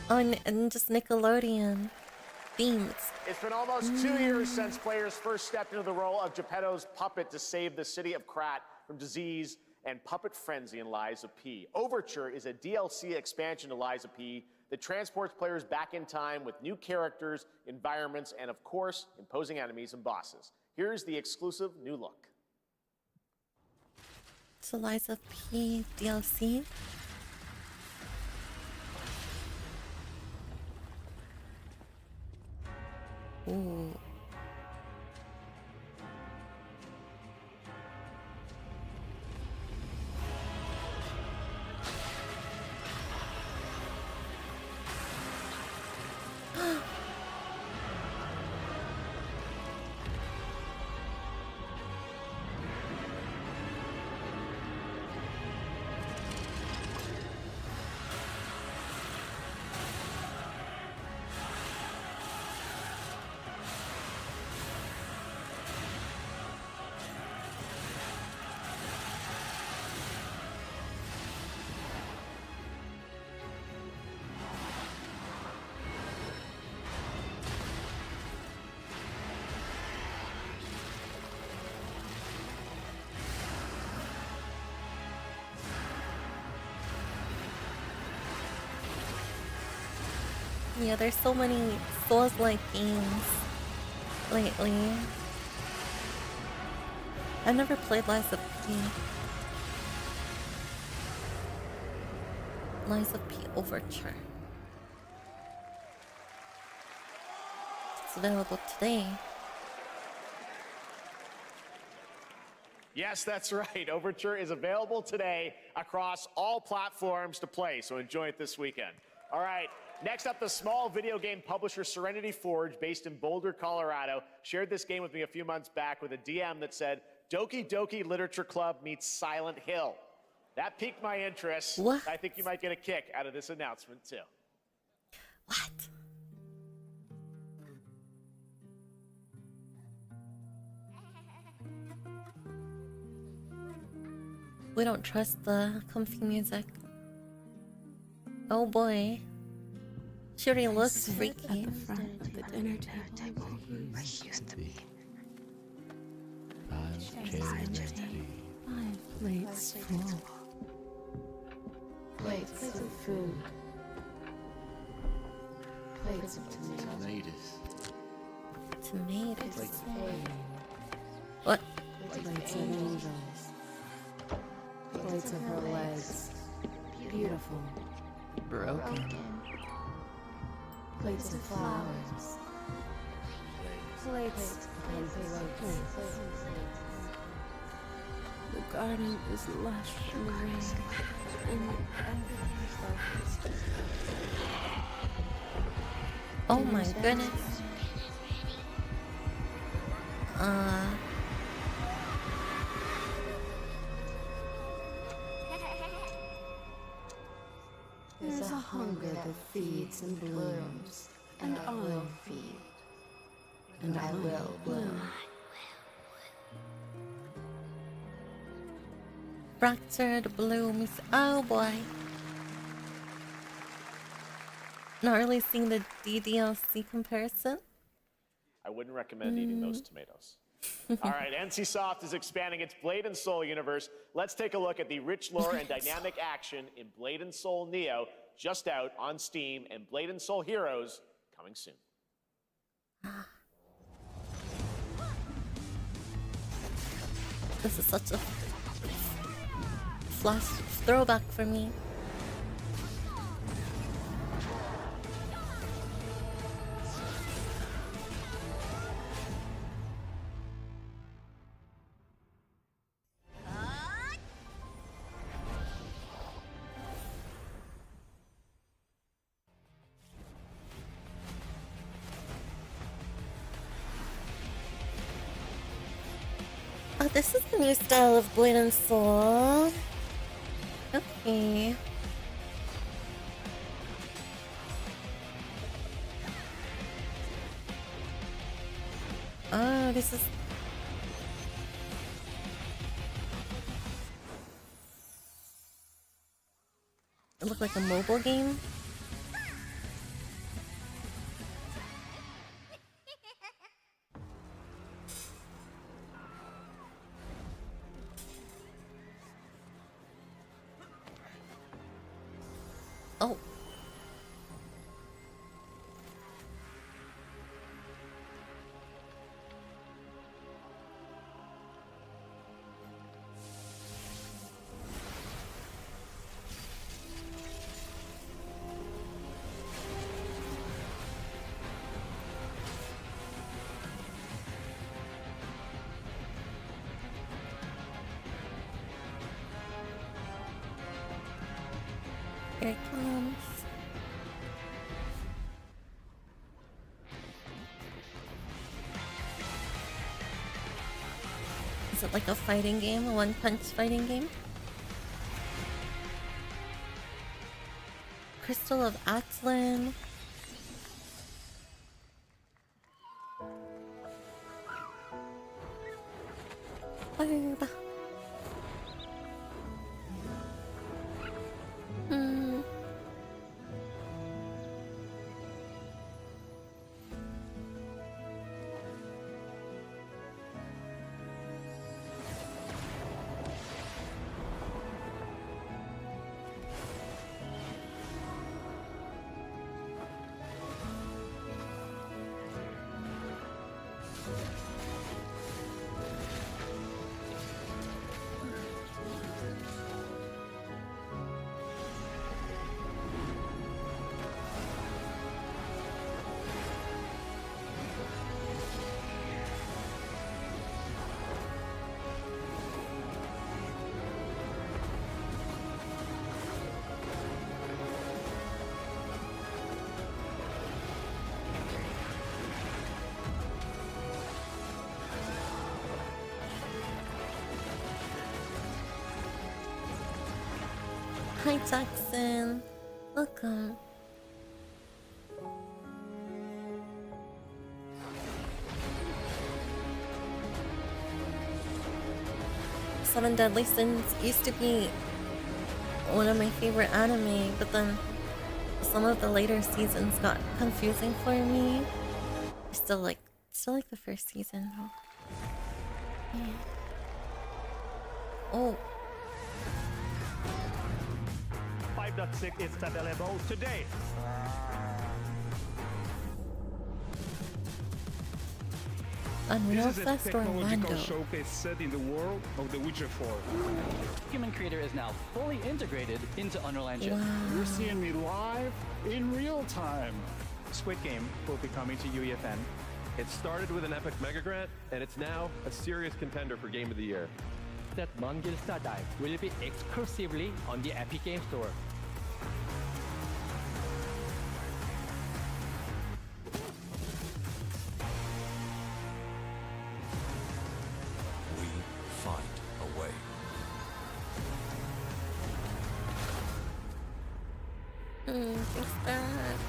Oh, and just Nickelodeon themes. It's been almost 2 years since players first stepped into the role of Geppetto's puppet to save the city of Krat from disease and puppet frenzy in Lies of P. Overture is a DLC expansion to Lies of P that transports players back in time with new characters, environments, and of course, imposing enemies and bosses. Here's the exclusive new look. So Lies of P DLC. Ooh. Yeah, there's so many Souls-like games lately. I've never played Lies of P. Lies of P Overture. It's available today. Yes, that's right. Overture is available today across all platforms to play, so enjoy it this weekend. All right, next up, the small video game publisher Serenity Forge, based in Boulder, Colorado, shared this game with me a few months back with a DM that said, Doki Doki Literature Club meets Silent Hill. That piqued my interest. What? I think you might get a kick out of this announcement, too. What? We don't trust the comfy music. Oh boy. She already looks freaky. At the front of the dinner table where he used to be. 5 plates full. Plates of food. Plates of tomatoes. Tomatoes. What? Plates of angels. Plates of her legs. Beautiful. Broken. Plates of flowers. Plates and plates. The garden is lush in the rain, and everything's Oh my goodness. There's a hunger that feeds and blooms, and I will feed, and I will bloom. Fractured blooms. Oh boy. Not really seeing the DDLC comparison. I wouldn't recommend eating those tomatoes. All right, NCSoft is expanding its Blade and Soul universe. Let's take a look at the rich lore and dynamic action in Blade and Soul Neo, just out on Steam, and Blade and Soul Heroes coming soon. This is such a flash throwback for me. Oh, this is the new style of Blade and Soul. Okay. Oh, this is... It looked like a mobile game. Oh. Here it comes. Is it like a fighting game? A one-punch fighting game? Crystal of Atlan. Barb. Hi, Jackson. Welcome. Seven Deadly Sins used to be one of my favorite anime, but then some of the later seasons got confusing for me. I still like the first season though. Yeah. Oh. 5.6 is available today. Unreal This is a Fest technological Orlando. showcase set in the world of The Witcher 4. Human Creator is now fully integrated into Unreal Engine. Wow. You're seeing me live in real time. Squid Game will be coming to UEFN. It started with an epic mega grant, and it's now a serious contender for Game of the Year. That Mongil Star Dive will be exclusively on the Epic Game Store. We find a way. Thanks, Dad.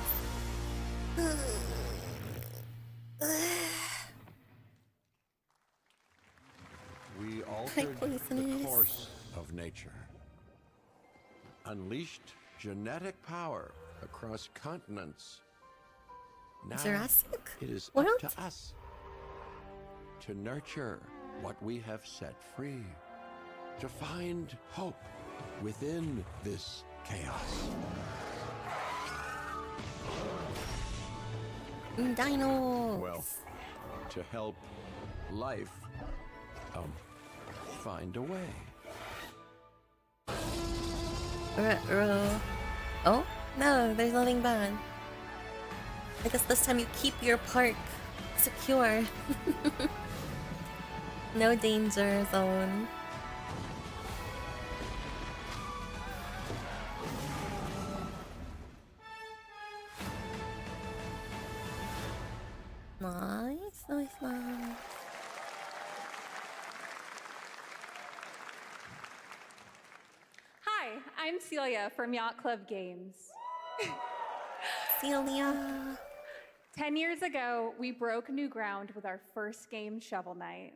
We altered the poisonous. course of nature. Unleashed genetic power across continents. Now Jurassic it is World? up to us to nurture what we have set free, to find hope within this chaos. Dinos. Well, to help life find a way. Oh? No, there's nothing bad. I guess this time you keep your park secure. No danger zone. Nice, nice, nice. Hi, I'm Celia from Yacht Club Games. Celia. 10 years ago, we broke new ground with our first game, Shovel Knight.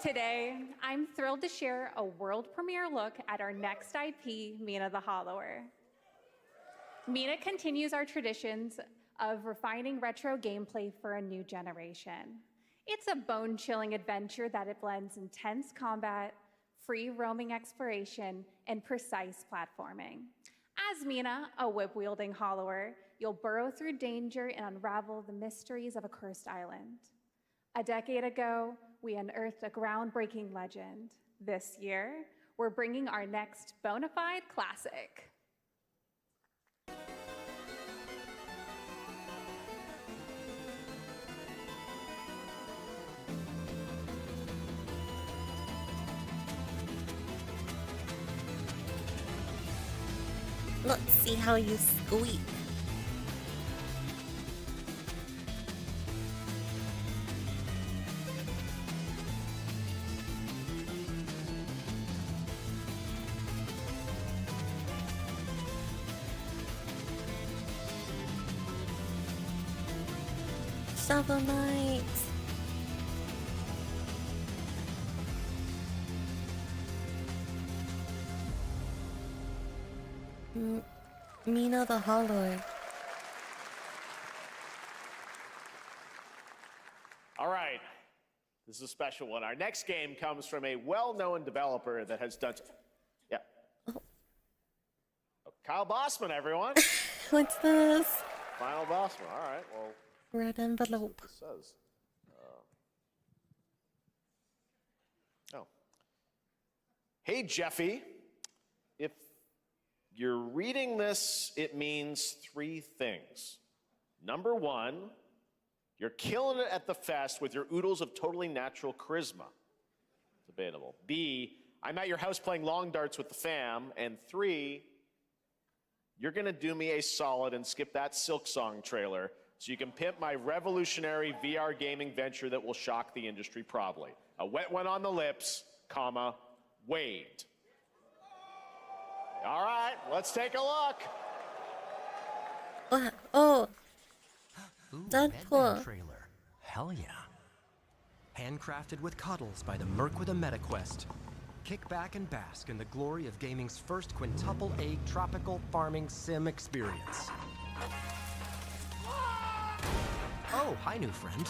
Today, I'm thrilled to share a world premiere look at our next IP, Mina the Hollower. Mina continues our traditions of refining retro gameplay for a new generation. It's a bone-chilling adventure that it blends intense combat, free roaming exploration, and precise platforming. As Mina, a whip-wielding hollower, you'll burrow through danger and unravel the mysteries of a cursed island. A decade ago, we unearthed a groundbreaking legend. This year, we're bringing our next bona fide classic. Let's see how you squeak. Shovel Knight. Mina the Hollower. All right. This is a special one. Our next game comes from a well-known developer that has done... Yeah. Oh, Kyle Bossman, everyone. What's this? Final Bossman. All right, well... Red envelope. It says. Oh. Hey, Jeffy. If you're reading this, it means three things. Number one, you're killing it at the fest with your oodles of totally natural charisma. Debatable. B, I'm at your house playing long darts with the fam. And three, you're gonna do me a solid and skip that Silk Song trailer so you can pimp my revolutionary VR gaming venture that will shock the industry probably. A wet one on the lips, comma, Wade. All right, let's take a look. Oh, Ooh, Deadpool. Deadpool trailer. Hell yeah. Handcrafted with cuddles by the Merc with a MetaQuest. Kick back and bask in the glory of gaming's first quintuple A tropical farming sim experience. Oh, hi, new friend.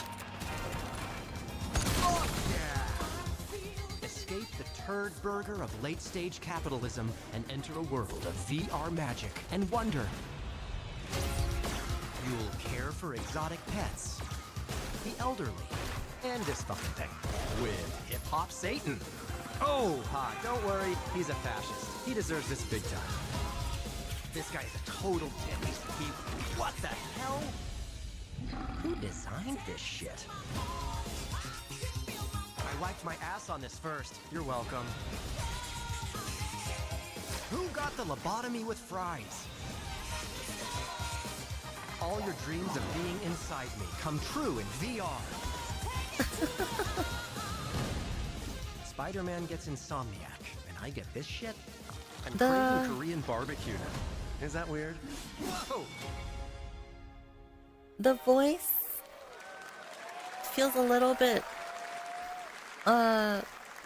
Oh, yeah! Escape the turd burger of late-stage capitalism and enter a world of VR magic and wonder. You'll care for exotic pets, the elderly, and this fucking thing with hip-hop Satan. Oh, don't worry, he's a fascist. He deserves this big time. This guy's a total dick. What the hell? Who designed this shit? I wiped my ass on this first. You're welcome. Who got the lobotomy with fries? All your dreams of being inside me come true in VR. Spider-Man gets Insomniac, and I get this shit? I'm craving Korean barbecue now. Is that weird? Whoa! The voice feels a little bit,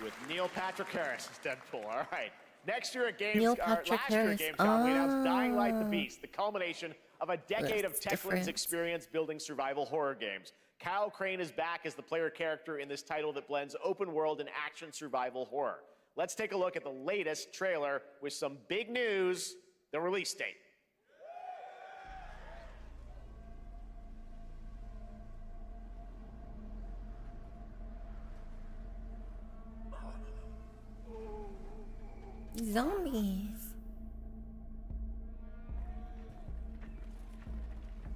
With Neil Patrick Harris as Deadpool. All right. Next year at Games, Neil or Patrick last year Harris. at Gamescom, we announced Dying Light: The Beast, the culmination of a decade of That's Techland's different. experience building survival horror games. Kyle Crane is back as the player character in this title that blends open world and action survival horror. Let's take a look at the latest trailer with some big news, the release date. zombies.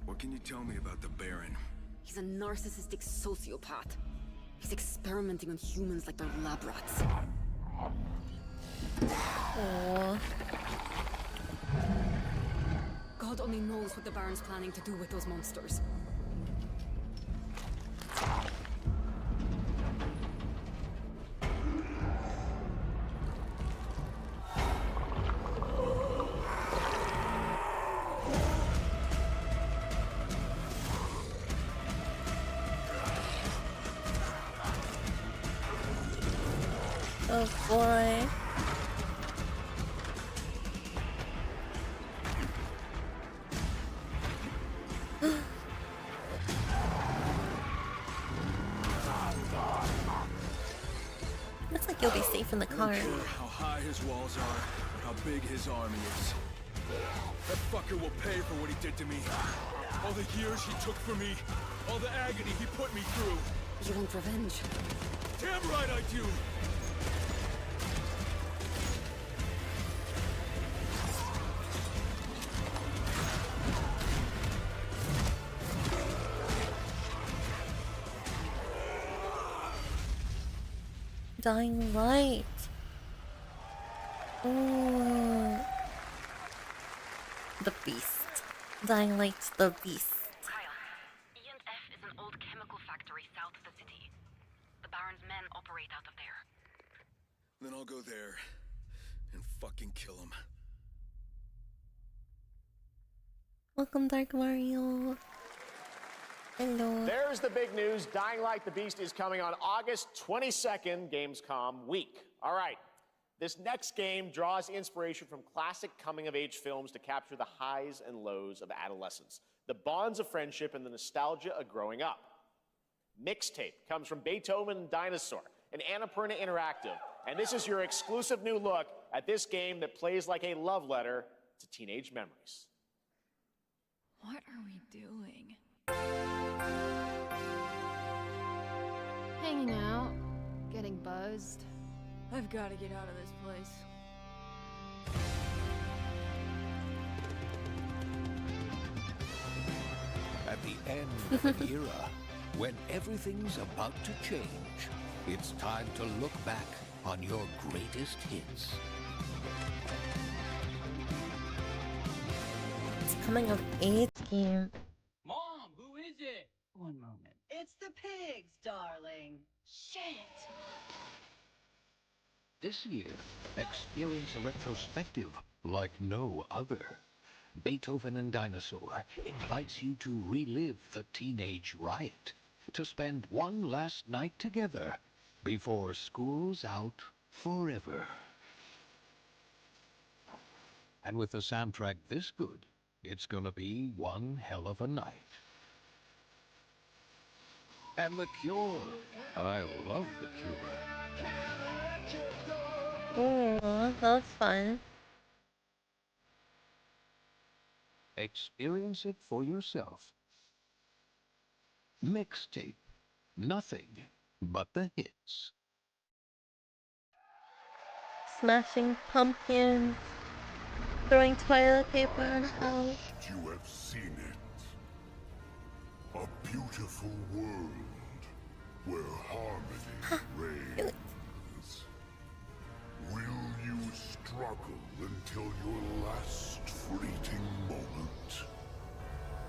What can you tell me about the Baron? He's a narcissistic sociopath. He's experimenting on humans like they're lab rats. Aww. God only knows what the Baron's planning to do with those monsters. Oh boy. Looks like you'll be safe in the car. I don't care how high his walls are, or how big his army is. That fucker will pay for what he did to me. All the years he took from me, all the agony he put me through. You want revenge? Damn right I do! Dying Light. Oh. The Beast. Dying Light, the Beast. E&F is an old chemical factory south of the city. The Baron's men operate out of there. Then I'll go there and fucking kill him. Welcome, Dark Mario. Hello. There's the big news. Dying Light: The Beast is coming on August 22nd, Gamescom week. All right. This next game draws inspiration from classic coming-of-age films to capture the highs and lows of adolescence, the bonds of friendship, and the nostalgia of growing up. Mixtape comes from Beethoven and Dinosaur, and Annapurna Interactive, and this is your exclusive new look at this game that plays like a love letter to teenage memories. What are we doing? Hanging out, getting buzzed. I've got to get out of this place. At the end of an era, when everything's about to change, it's time to look back on your greatest hits. It's coming of age game. Mom, who is it? One moment. It's the pigs, darling. Shit. This year, experience a retrospective like no other. Beethoven and Dinosaur invites you to relive the teenage riot, to spend one last night together before school's out forever. And with a soundtrack this good, it's gonna be one hell of a night. And The Cure. I love The Cure. Oh, that's fun. Experience it for yourself. Mixtape. Nothing but the hits. Smashing pumpkins. Throwing toilet paper in the house. You have seen it. A beautiful world where harmony reigns. Will you struggle until your last fleeting moment?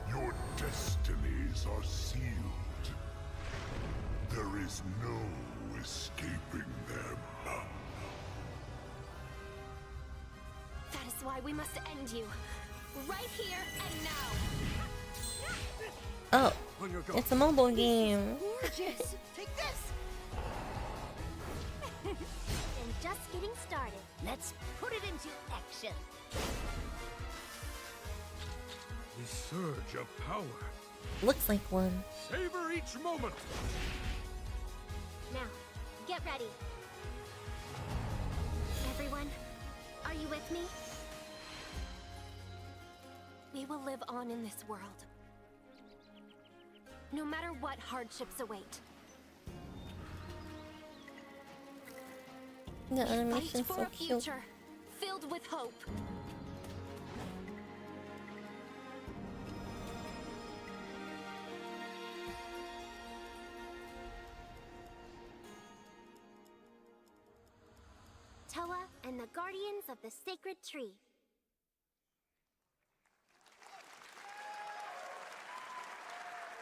Your destinies are sealed. There is no escaping them. That is why we must end you. Right here and now. Oh, it's a mobile game. Gorgeous. Take this. And just getting started. Let's put it into action. The surge of power. Looks like one. Savor each moment. Now, get ready. Everyone, are you with me? We will live on in this world. No matter what hardships await. The animation's Fight for so a cute. future filled with hope. Toa and the Guardians of the Sacred Tree.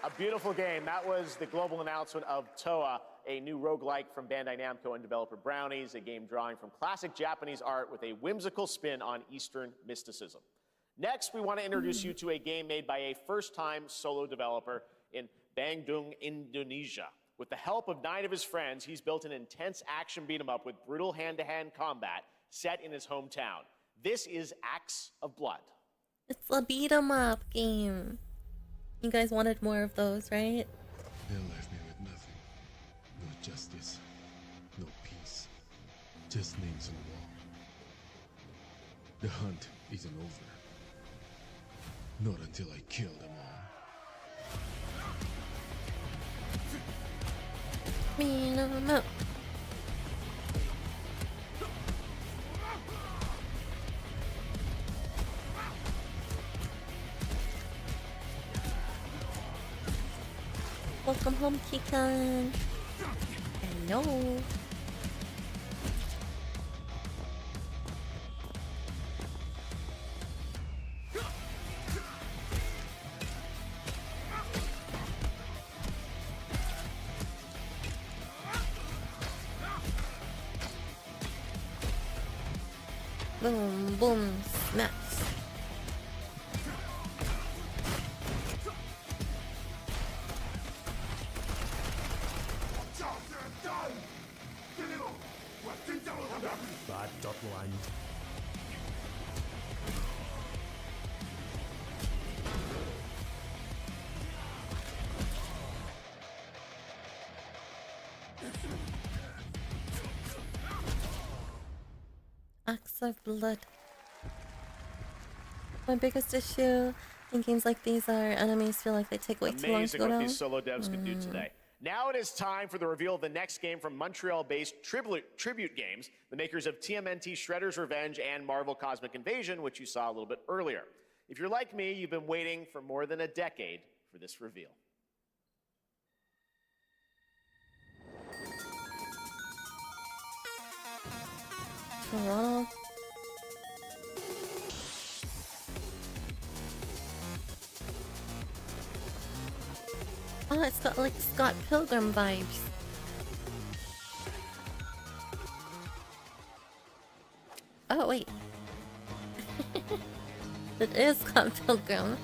A beautiful game. That was the global announcement of Toa, a new roguelike from Bandai Namco and developer Brownies, a game drawing from classic Japanese art with a whimsical spin on Eastern mysticism. Next, we want to introduce you to a game made by a first-time solo developer in Bandung, Indonesia. With the help of 9 of his friends, he's built an intense action beat-em-up with brutal hand-to-hand combat set in his hometown. This is Acts of Blood. It's a beat 'em up game. You guys wanted more of those, right? They left me with nothing. No justice. No peace. Just names on the wall. The hunt isn't over. Not until I kill them all. Beat 'em up. Welcome home, Kikan. Hello. Boom, boom, smash. Bad dot line. Acts of Blood. My biggest issue in games like these are enemies feel like they take way too long to Amazing go what down. these solo devs can do today. Now it is time for the reveal of the next game from Montreal-based Tribute Games, the makers of TMNT Shredder's Revenge and Marvel Cosmic Invasion, which you saw a little bit earlier. If you're like me, you've been waiting for more than a decade for this reveal. Toronto. Oh, it's got like Scott Pilgrim vibes. Oh, wait. It is Scott Pilgrim.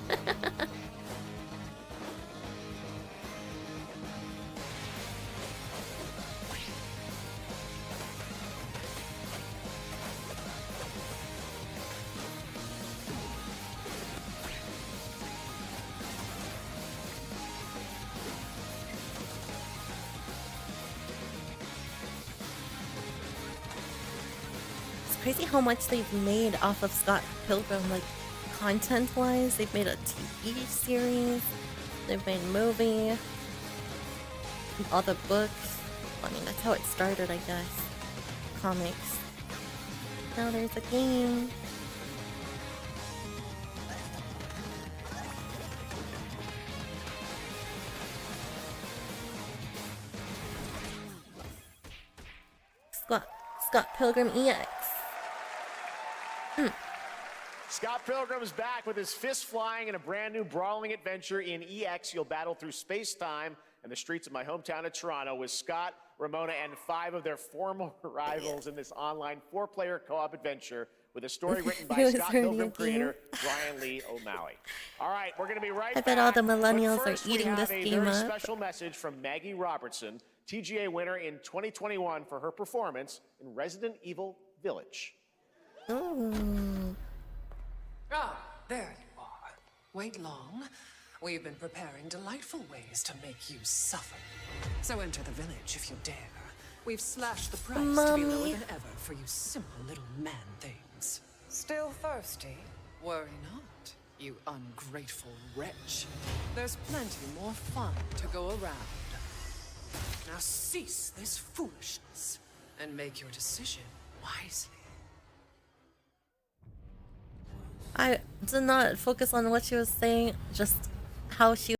It's crazy how much they've made off of Scott Pilgrim, like content-wise. They've made a TV series, they've made a movie, all the books. I mean, that's how it started, I guess. Comics. Now there's a game. Scott Pilgrim EX. Scott Pilgrim is back with his fist flying in a brand new brawling adventure in EX. You'll battle through space-time and the streets of my hometown of Toronto with Scott, Ramona, and 5 of their former rivals in this online 4-player co-op adventure with a story written by Scott Pilgrim creator Brian Lee O'Malley. All right, we're going to be right back. I bet all the millennials but first, are eating this game we have a very up. special message from Maggie Robertson, TGA winner in 2021 for her performance in Resident Evil Village. Ooh. Ah, there you are. Wait long. We've been preparing delightful ways to make you suffer. So enter the village if you dare. We've slashed the price to be lower than ever for you simple little man things. Still thirsty? Worry not, you ungrateful wretch. There's plenty more fun to go around. Now cease this foolishness and make your decision wisely. I did not focus on what she was saying, just how she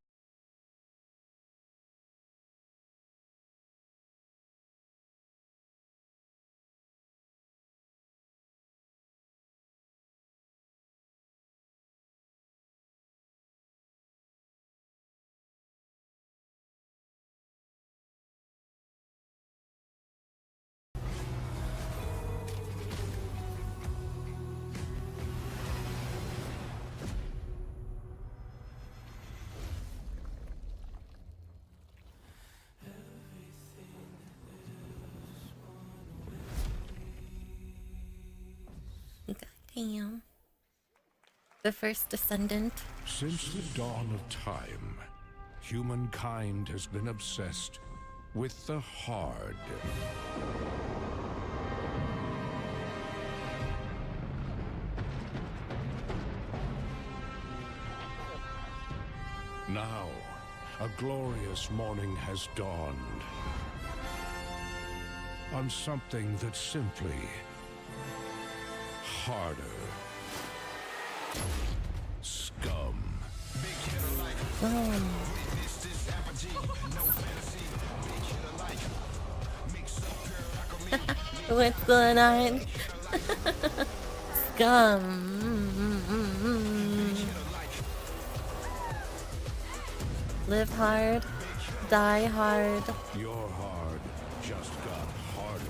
Damn. The first descendant. Since the dawn of time, humankind has been obsessed with the hard. Now, a glorious morning has dawned on something that's simply harder. Scum. What's going on? Scum. Live hard, die hard. Your hard just got harder.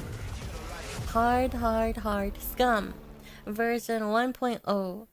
Hard, hard, hard. Scum. Version 1.0.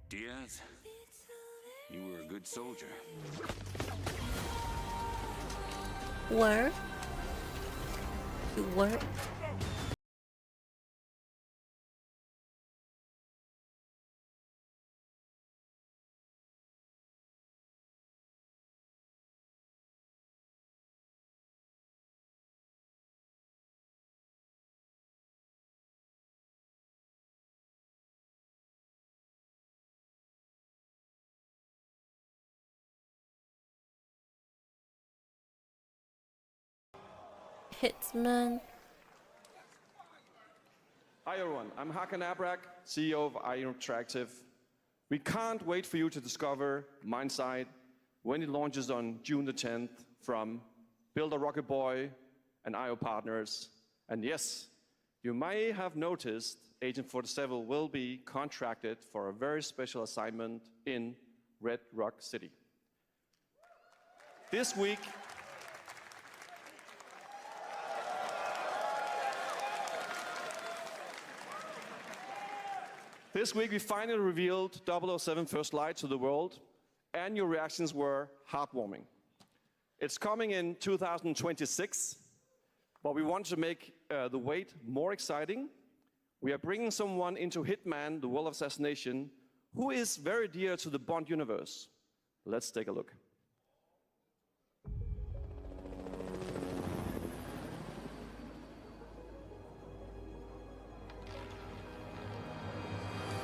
Diaz, you were a good soldier. Were? You were? Hitman. Hi everyone, I'm Hakan Abrak, CEO of IO Interactive. We can't wait for you to discover Mindside when it launches on June the 10th from Builder Rocket Boy and IO partners. And yes, you may have noticed Agent 47 will be contracted for a very special assignment in Red Rock City. This week, we finally revealed 007 First Light to the world, and your reactions were heartwarming. It's coming in 2026, but we want to make the wait more exciting. We are bringing someone into Hitman, the World of Assassination, who is very dear to the Bond universe. Let's take a look.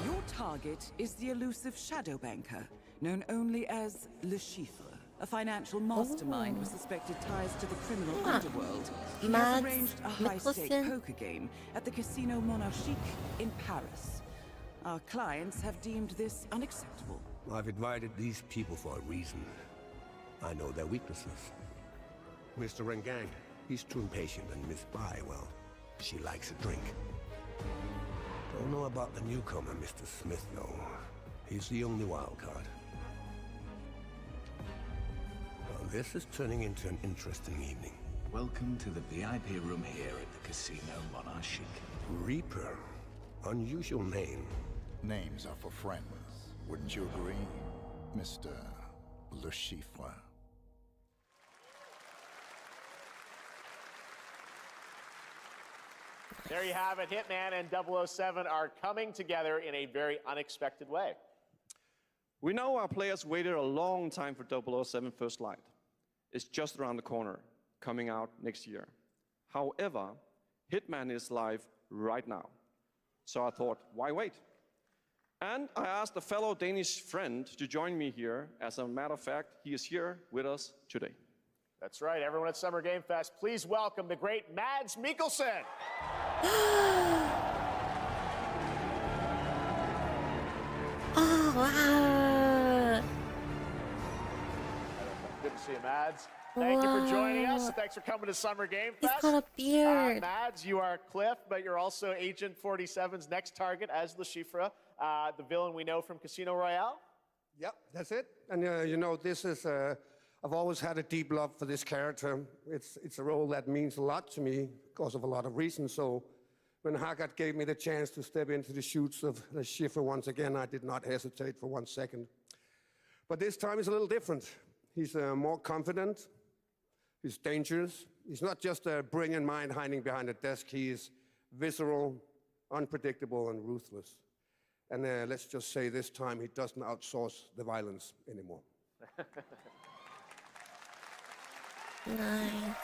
Your target is the elusive shadow banker, known only as Le Chiffre, a financial mastermind with suspected ties to the criminal underworld. He has arranged a high-stake poker game at the Casino Monarchique in Paris. Our clients have deemed this unacceptable. I've invited these people for a reason. I know their weaknesses. Mr. Rengang, he's too impatient, and Miss Bai, well, she likes a drink. Don't know about the newcomer, Mr. Smith, though. He's the only wild card. Well, this is turning into an interesting evening. Welcome to the VIP room here at the Casino Monarchique. Reaper. Unusual name. Names are for friends. Wouldn't you agree, Mr. Le Chiffre? There you have it. Hitman and 007 are coming together in a very unexpected way. We know our players waited a long time for 007 First Light. It's just around the corner, coming out next year. However, Hitman is live right now. So I thought, why wait? And I asked a fellow Danish friend to join me here. As a matter of fact, he is here with us today. That's right. Everyone at Summer Game Fest, please welcome the great Mads Mikkelsen. Oh, wow. Good to see you, Mads. Thank you for joining us. Thanks for coming to Summer Game Fest. He's got a beard. Mads, you are Cliff, but you're also Agent 47's next target as Le Chiffre, the villain we know from Casino Royale. Yep, that's it. And you know, this is, I've always had a deep love for this character. It's a role that means a lot to me because of a lot of reasons. So when Haggard gave me the chance to step into the shoots of Le Chiffre once again, I did not hesitate for 1 second. But this time is a little different. He's more confident. He's dangerous. He's not just a brilliant mind hiding behind a desk. He is visceral, unpredictable, and ruthless. And let's just say this time he doesn't outsource the violence anymore. Nice.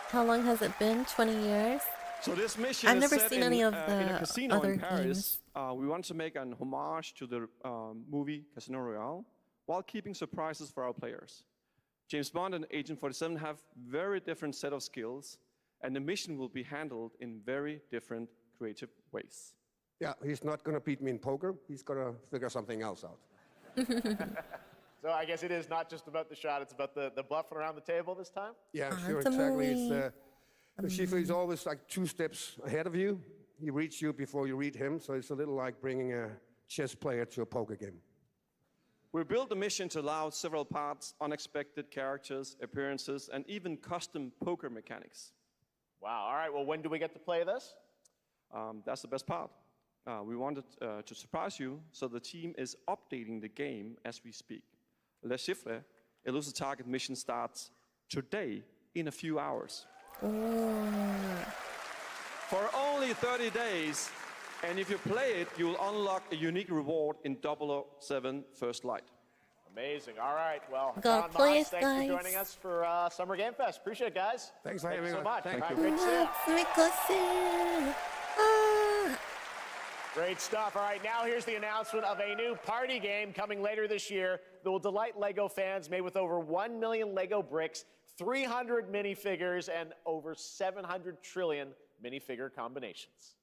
How long has it been? 20 years? So this mission I've is never set seen in, any of in the a casino other in Paris. games. We want to make an homage to the movie Casino Royale while keeping surprises for our players. James Bond and Agent 47 have very different set of skills, and the mission will be handled in very different creative ways. Yeah, he's not going to beat me in poker. He's going to figure something else out. So I guess it is not just about the shot, it's about the bluffing around the table this time? Yeah, sure, exactly. It's, Le Chiffre is always like 2 steps ahead of you. He reads you before you read him, so it's a little like bringing a chess player to a poker game. We built the mission to allow several parts, unexpected characters, appearances, and even custom poker mechanics. Wow, all right, well, when do we get to play this? That's the best part. We wanted to surprise you, so the team is updating the game as we speak. Le Chiffre, Elusive Target mission starts today in a few hours. For only 30 days, and if you play it, you'll unlock a unique reward in 007 First Light. Amazing. All right. Well, God, Don Moss, thanks for joining us for Summer Game Fest. Appreciate it, guys. Thanks for having me. So much. Thank All you. right, great to see you. Ah. Great stuff. All right, now here's the announcement of a new party game coming later this year that will delight LEGO fans, made with over 1 million LEGO bricks, 300 minifigures, and over 700 trillion minifigure combinations.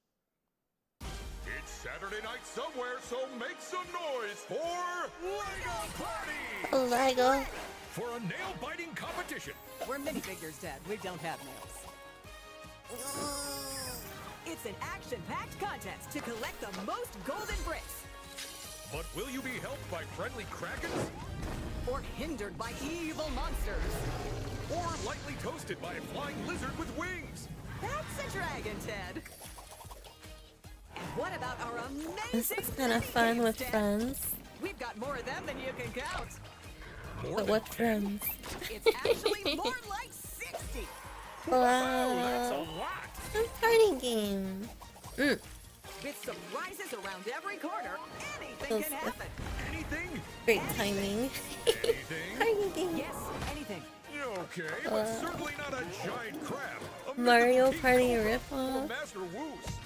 It's Saturday night somewhere, so make some noise for Lego Party! Lego. For a nail-biting competition. We're minifigures, Dad. We don't have nails. It's an action-packed contest to collect the most golden bricks. But will you be helped by friendly krakens? Or hindered by evil monsters. Or lightly toasted by a flying lizard with wings? That's a dragon, Ted. And what about our amazing This is kind of fun with Ted? friends. We've got more of them than you can count. But what friends? It's actually more like 60. Wow. A party game. With surprises around every corner, anything can happen. Anything? Great timing. Party game. Yes, anything. Okay, but certainly not a giant crab. Mario Party ripoff.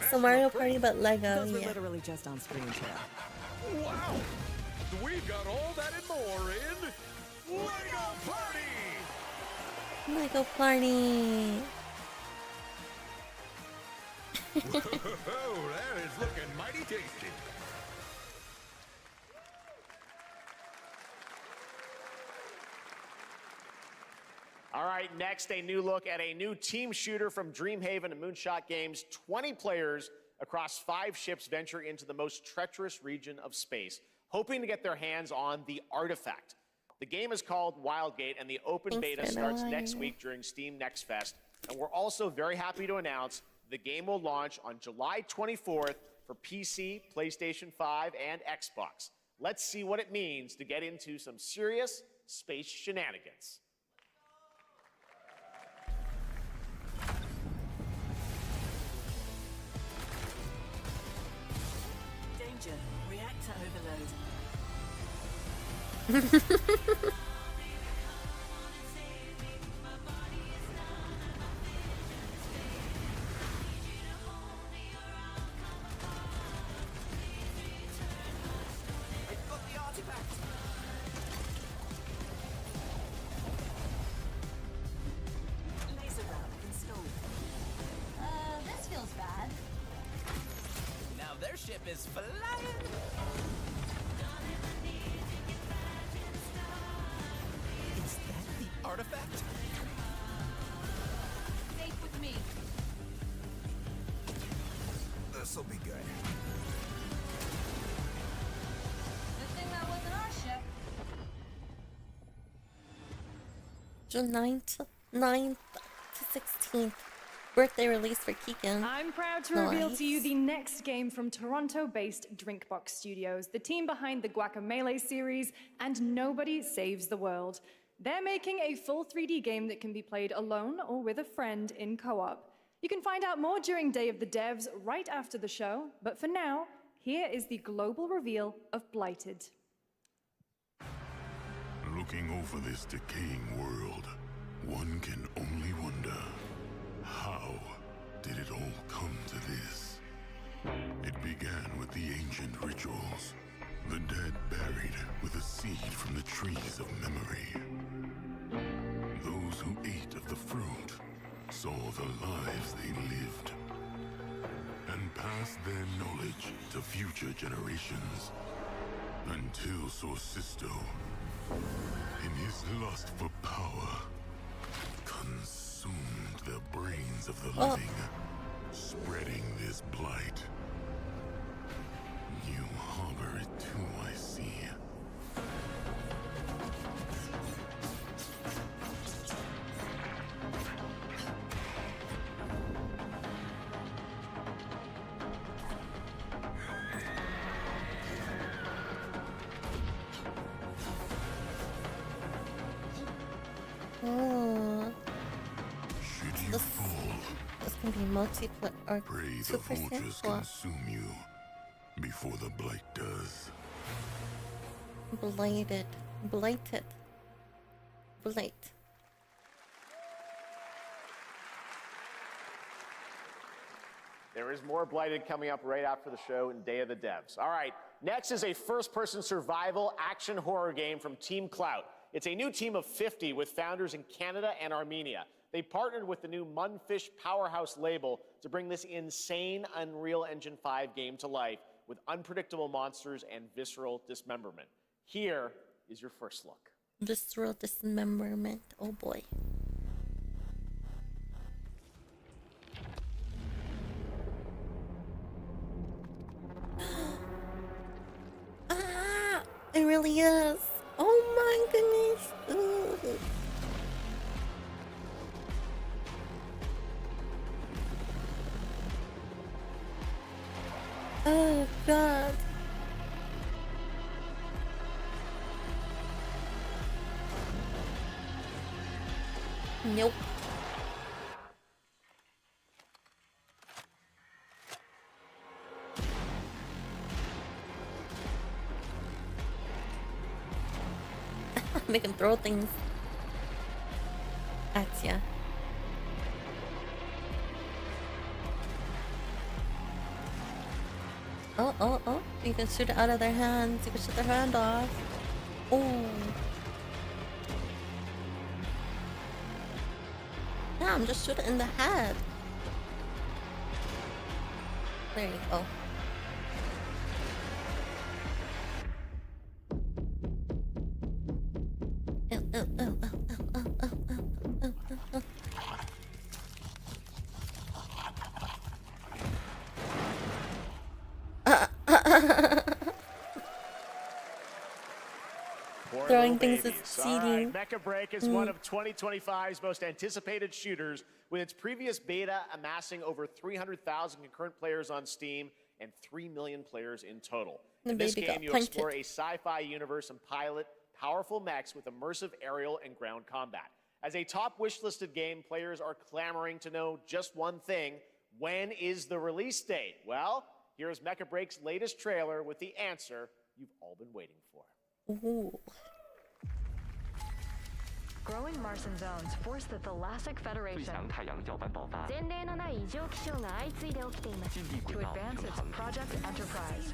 So Mario Party but Lego, Those were yeah. literally just on screen, Ted. Wow! We've got all that and more in Lego Party! Lego Party. Whoa, that is looking mighty tasty. All right, next, a new look at a new team shooter from Dreamhaven and Moonshot Games. 20 players across 5 ships venture into the most treacherous region of space, hoping to get their hands on the artifact. The game is called Wildgate, and the open beta starts next week during Steam Next Fest. And we're also very happy to announce the game will launch on July 24th for PC, PlayStation 5, and Xbox. Let's see what it means to get into some serious space shenanigans. Danger. Reactor overload. I've got the artifact. Laser round installed. This feels bad. Now their ship is flying. Is that the artifact? Safe with me. This'll be good. Good thing that wasn't our ship. June 9th to 16th. Birthday release for Keegan. I'm proud to reveal to you the next game from Toronto-based Drinkbox Studios, the team behind the Guacamelee series and Nobody Saves the World. They're making a full 3D game that can be played alone or with a friend in co-op. You can find out more during Day of the Devs right after the show, but for now, here is the global reveal of Blighted. Looking over this decaying world, one can only wonder, how did it all come to this? It began with the ancient rituals, the dead buried with a seed from the trees of memory. Those who ate of the fruit saw the lives they lived and passed their knowledge to future generations until Sorcisto, in his lust for power, consumed the brains of the living, spreading this blight. You harbor it too, I see. Oh. This can be multiplayer or Pray the 2% vultures or consume you before the blight does. blighted. Blighted. Blight. There is more Blighted coming up right after the show in Day of the Devs. All right, next is a first-person survival action horror game from Team Clout. It's a new team of 50 with founders in Canada and Armenia. They partnered with the new Munfish Powerhouse label to bring this insane Unreal Engine 5 game to life with unpredictable monsters and visceral dismemberment. Here is your first look. Visceral dismemberment. Oh boy. Ah, it really is. Oh my goodness. Ooh. Oh god. Nope. They can throw things at ya. Oh, oh, oh. You can shoot it out of their hands. You can shoot their hand off. Oh. Yeah, I'm just shooting in the head. There you go. Throwing things is cheating. Mecha Break is one of 2025's most anticipated shooters, with its previous beta amassing over 300,000 concurrent players on Steam and 3 million players in total. In this game, you explore a sci-fi universe and pilot powerful mechs with immersive aerial and ground combat. As a top wishlisted game, players are clamoring to know just one thing: when is the release date? Well, here's Mecha Break's latest trailer with the answer you've all been waiting for. Ooh. Growing Martian zones force the Thalassic Federation to advance its Project Enterprise.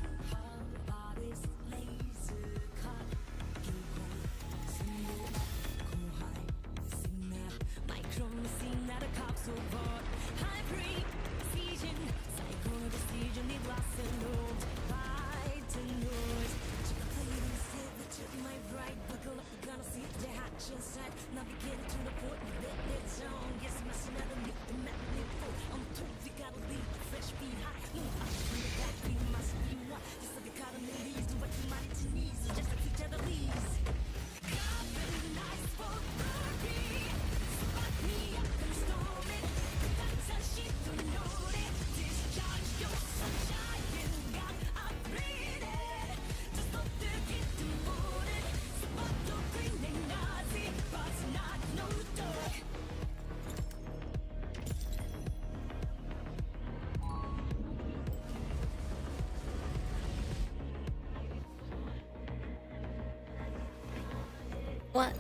What?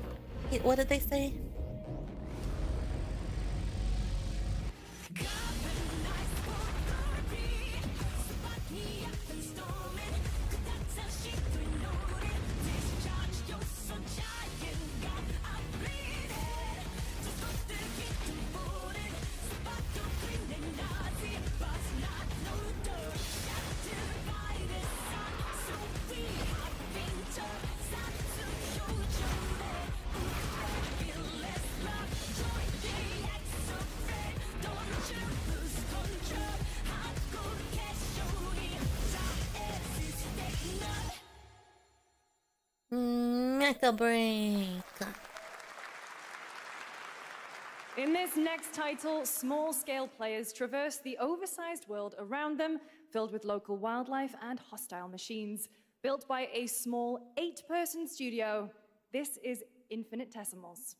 What did they say? Mecha Break. In this next title, small-scale players traverse the oversized world around them, filled with local wildlife and hostile machines. Built by a small 8-person studio, this is Infinitesimals.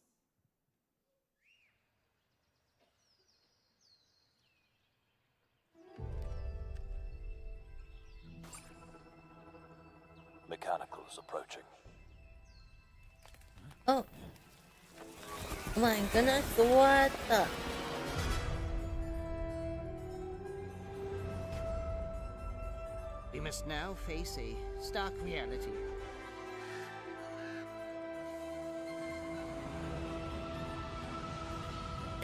Mechanicals approaching. Oh. My goodness, what the? We must now face a stark reality.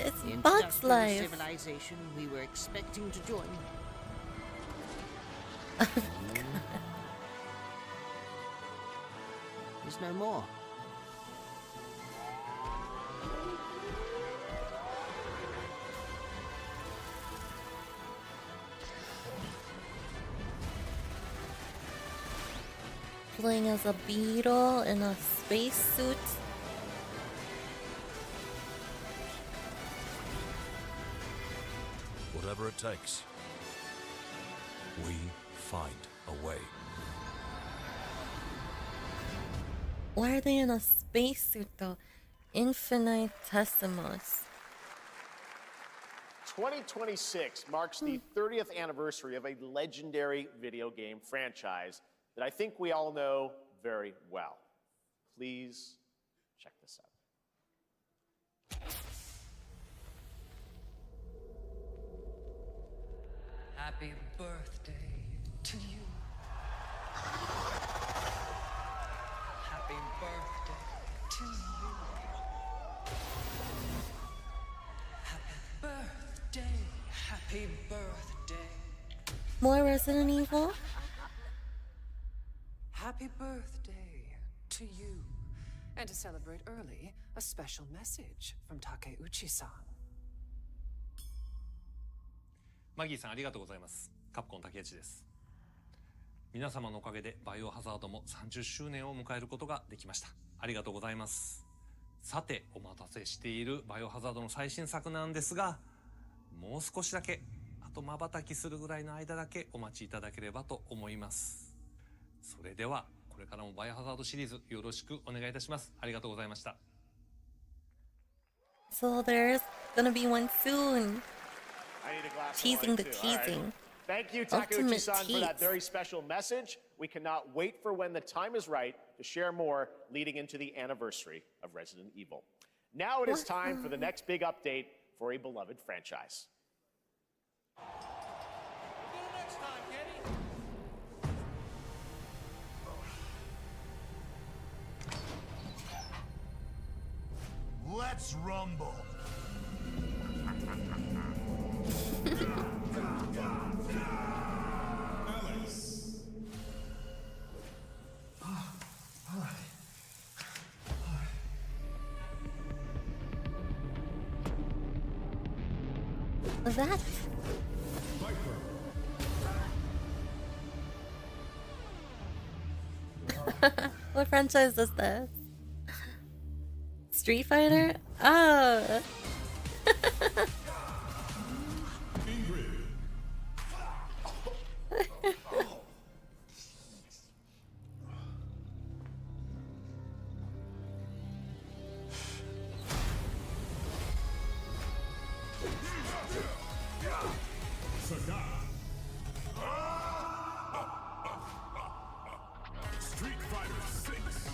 It's the Bugs industrial Life. civilization we were expecting to join. Is no more. Playing as a beetle in a spacesuit. Whatever it takes, we find a way. Why are they in a spacesuit though? Infinitesimals. 2026 marks the 30th anniversary of a legendary video game franchise that I think we all know very well. Please check this out. Happy birthday to you. Happy birthday to you. Happy birthday. Happy birthday. More Resident Evil? Happy birthday to you. And to celebrate early, a special message from Takeuchi-san. マギーさんありがとうございます。カプコン竹内です。皆様のおかげでバイオハザードも30周年を迎えることができました。ありがとうございます。さて、お待たせしているバイオハザードの最新作なんですが、もう少しだけ、あと瞬きするぐらいの間だけお待ちいただければと思います。それでは、これからもバイオハザードシリーズよろしくお願いいたします。ありがとうございました。So there's gonna be one soon. I need a glass Teasing of the wine, too. All right. teasing. Thank you, Ultimate Takeuchi-san, for that tease. very special message. We cannot wait for when the time is right to share more leading into the anniversary of Resident Evil. Now it is time for the next big update for a beloved franchise. Let's rumble. That? What franchise is this? Street Fighter? Oh. Street Fighter 6.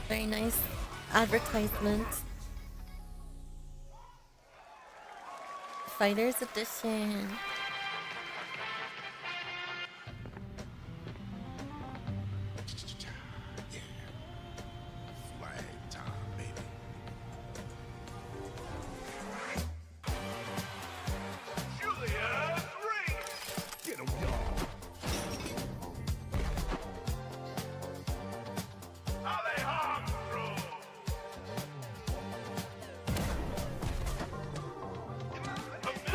Very nice advertisement. Fighters Edition. Flag time, baby. Julia's ring. Get him, y'all. Alejandro.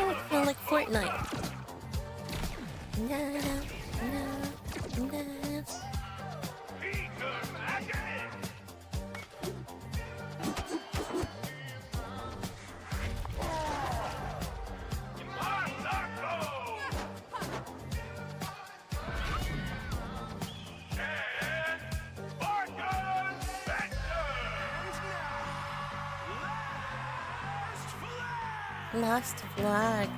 Oh, I feel like Fortnite. No, no, no. Last flag.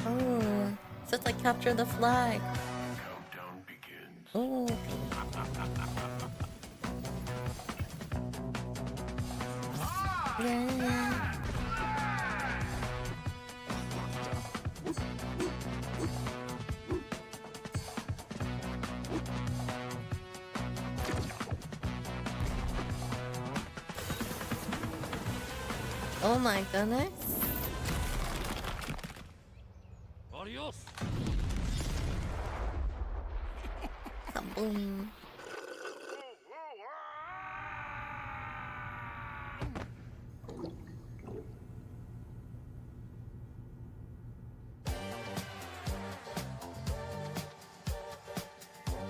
Oh, so it's like capture the flag. Countdown begins. Oh. Yeah. Oh my goodness. Adios. Kaboom.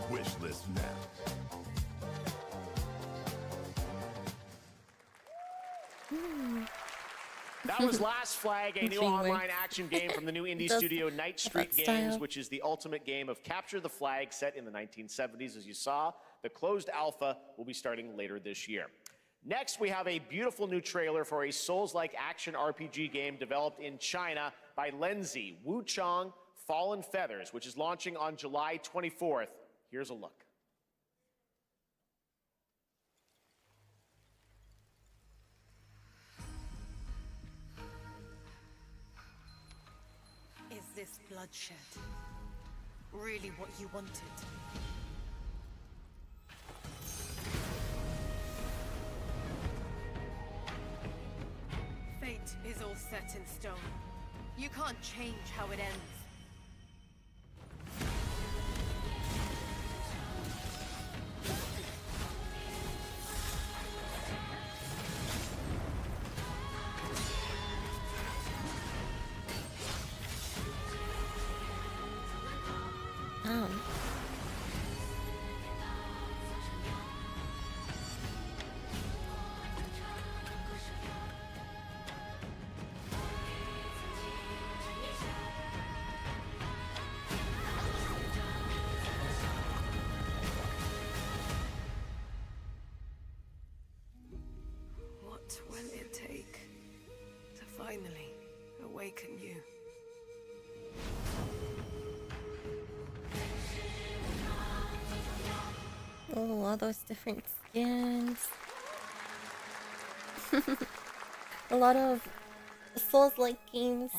Wish list now. That was Last Flag, a new online action game from the new indie studio Night Street Games, which is the ultimate game of capture the flag set in the 1970s. As you saw, the closed alpha will be starting later this year. Next, we have a beautiful new trailer for a Souls-like action RPG game developed in China by Lenzi, Wu Chong, Fallen Feathers, which is launching on July 24th. Here's a look. Is this bloodshed really what you wanted? Fate is all set in stone. You can't change how it ends. Oh. What will it take to finally awaken you? Oh, all those different skins. A lot of Souls-like games.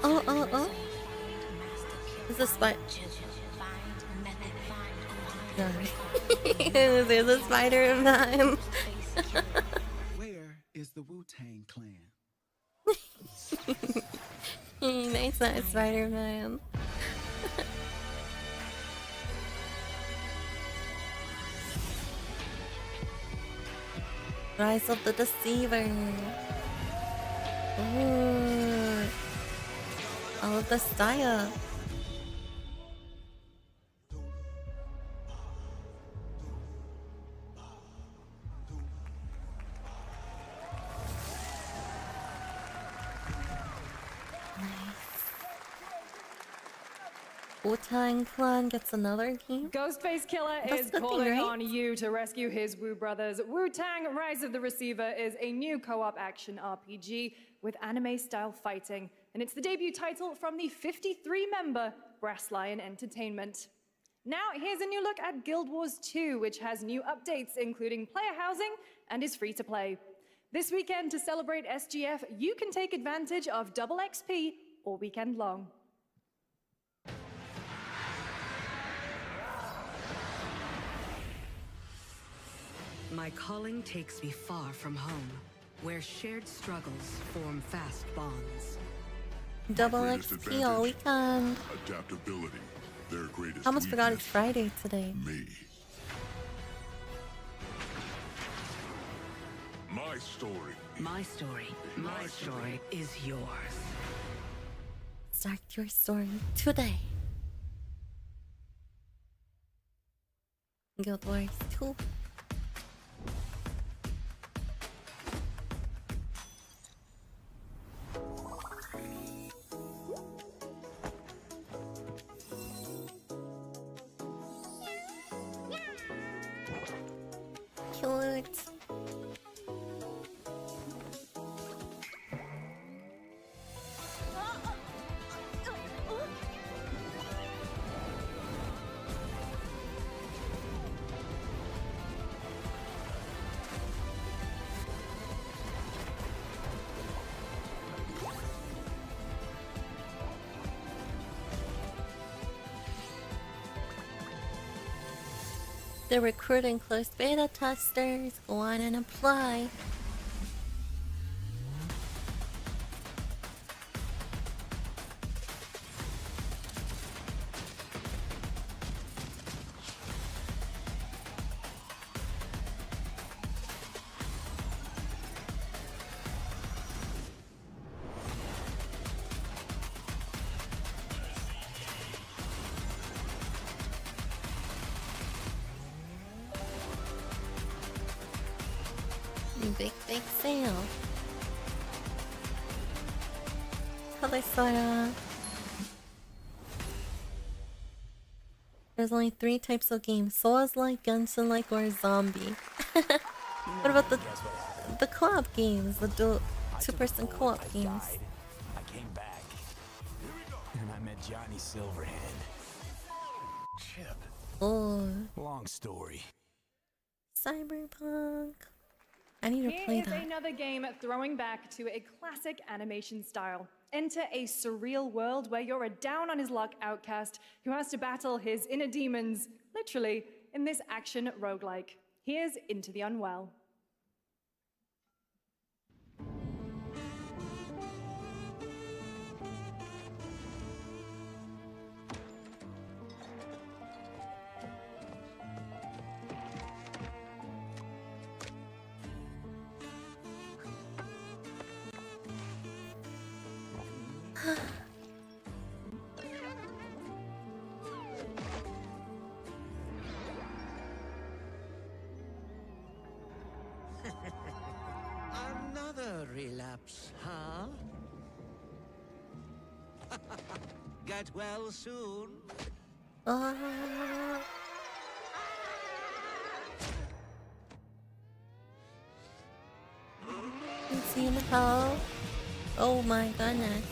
Oh. Is this spider? There's a spider in mine. Where is the Wu-Tang Clan? Nice, that Spider-Man. Rise of the Deceiver. Ooh. All of the style. Wu-Tang Clan gets another game? Ghostface Killer That's is the thing, calling right? on you to rescue his Wu brothers. Wu-Tang Rise of the Receiver is a new co-op action RPG with anime-style fighting, and it's the debut title from the 53-member Brass Lion Entertainment. Now, here's a new look at Guild Wars 2, which has new updates, including player housing, and is free to play. This weekend, to celebrate SGF, you can take advantage of double XP all weekend long. My calling takes me far from home, where shared struggles form fast bonds. Double XP all weekend. Adaptability. Their greatest I almost forgot it's weakness. Friday today. Me. My story. My story, my story is yours. Start your story today. Guild Wars 2. Cute. They're recruiting closed beta testers. Go on and apply. Big sale. Color soda. There's only 3 types of games: Souls-like, Genshin-like, or zombie. What about the co-op games? The 2-person co-op games? I came back, and I met Johnny Silverhand. Chip. Oh. Long story. Cyberpunk. I need to play Here is that. another game throwing back to a classic animation style. Enter a surreal world where you're a down-on-his-luck outcast who has to battle his inner demons, literally, in this action roguelike. Here's Into the Unwell. Another relapse, huh? Get well soon. Insane hell. Oh my goodness.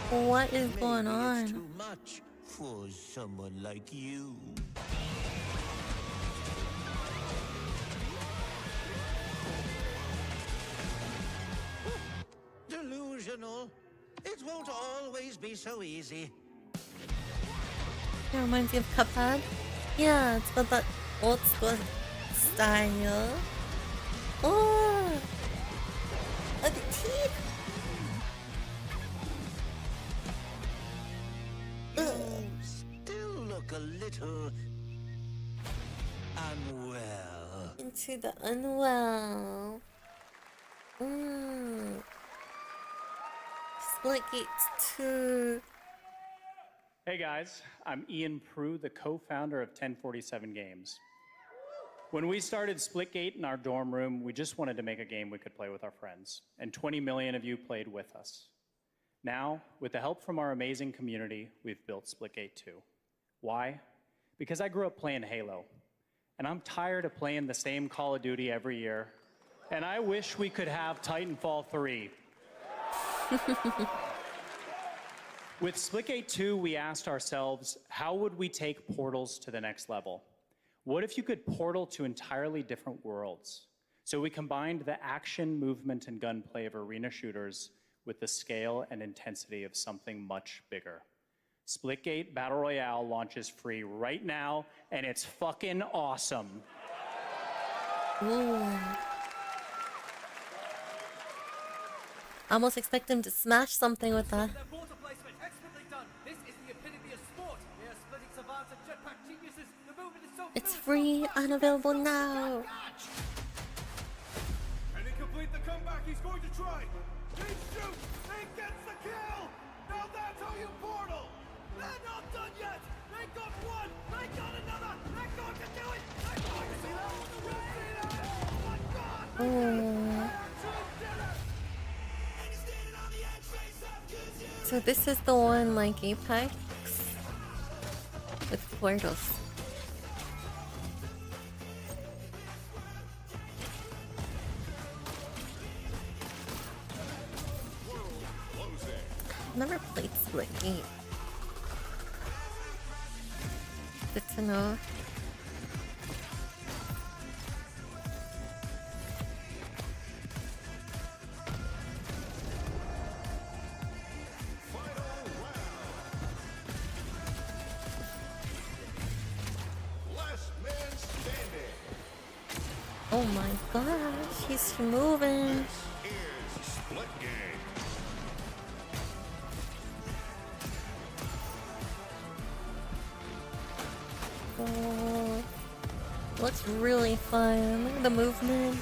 What is going on? Too much for someone like you. Delusional. It won't always be so easy. It reminds me of Cuphead. Yeah, it's got that old school style. Oh, the teeth. Still look a little unwell. Into the unwell. Splitgate 2. Hey guys, I'm Ian Prue, the co-founder of 1047 Games. When we started Splitgate in our dorm room, we just wanted to make a game we could play with our friends, and 20 million of you played with us. Now, with the help from our amazing community, we've built Splitgate 2. Why? Because I grew up playing Halo, and I'm tired of playing the same Call of Duty every year, and I wish we could have Titanfall 3. With Splitgate 2, we asked ourselves, how would we take portals to the next level? What if you could portal to entirely different worlds? So we combined the action, movement, and gunplay of arena shooters with the scale and intensity of something much bigger. Splitgate Battle Royale launches free right now, and it's fucking awesome. Ooh. I almost expect him to smash something with that. It's free and available now. Can he complete the comeback he's going to try? He shoots! He gets the kill! Now that's how you portal! They're not done yet! They got one! They got another! They're going to do it! They're going to see that! You see that? Oh my god! Oh. So this is the one like Apex with portals. I've never played Splitgate. Good to know. Last man standing. Oh my gosh, he's moving. Split game. Oh, looks really fun. Look at the movement.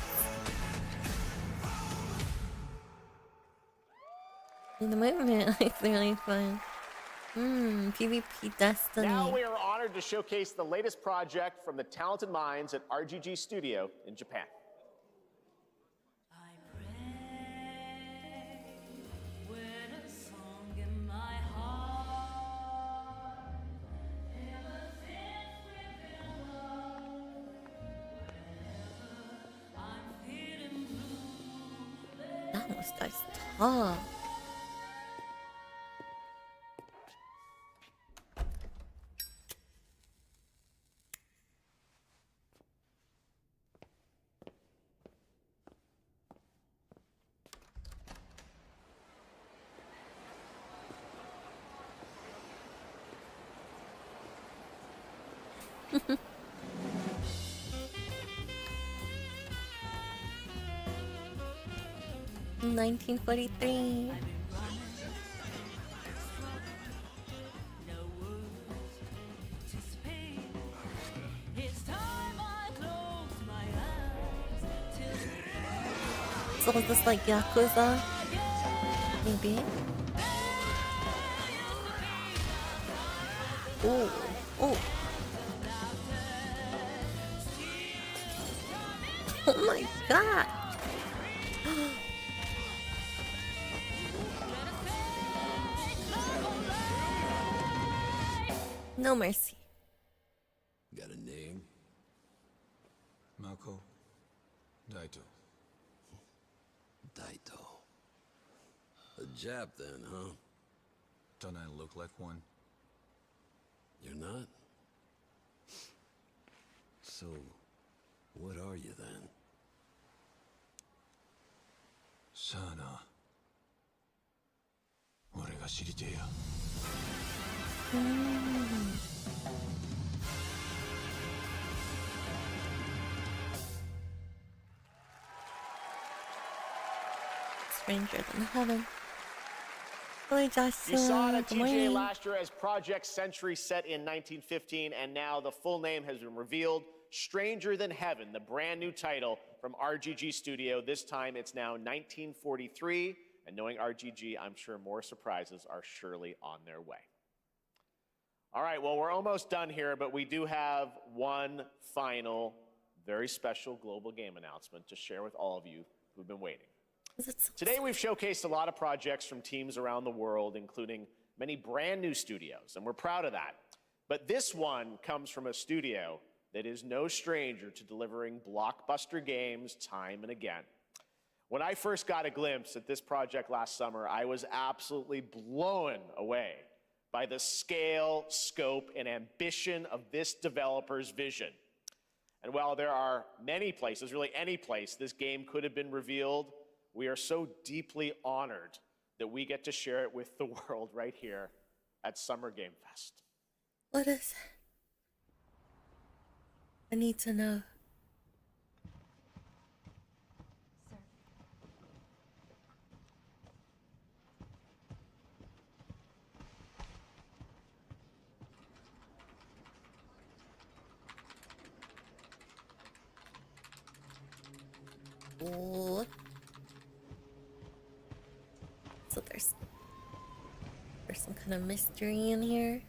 And the movement looks really fun. PvP Destiny. Now we are honored to showcase the latest project from the talented minds at RGG Studio in Japan. That mustache tough. In 1943. So is this like Yakuza? Maybe. Ooh, ooh. Oh my god. No mercy. Got a name? Mako. Daito. Daito. A Jap then, huh? Don't I look like one? You're not? So, what are you then? Sana. 俺が知りてえや。Stranger than heaven. Hello, Joshua. You saw it at Good TGA morning. last year as Project Century set in 1915, and now the full name has been revealed. Stranger Than Heaven, the brand new title from RGG Studio. This time it's now 1943, and knowing RGG, I'm sure more surprises are surely on their way. All right, well, we're almost done here, but we do have one final, very special global game announcement to share with all of you who've been waiting. Today, we've showcased a lot of projects from teams around the world, including many brand new studios, and we're proud of that. But this one comes from a studio that is no stranger to delivering blockbuster games time and again. When I first got a glimpse at this project last summer, I was absolutely blown away by the scale, scope, and ambition of this developer's vision. And while there are many places, really any place, this game could have been revealed, we are so deeply honored that we get to share it with the world right here at Summer Game Fest. What is it? I need to know. Ooh. So there's some kind of mystery in here.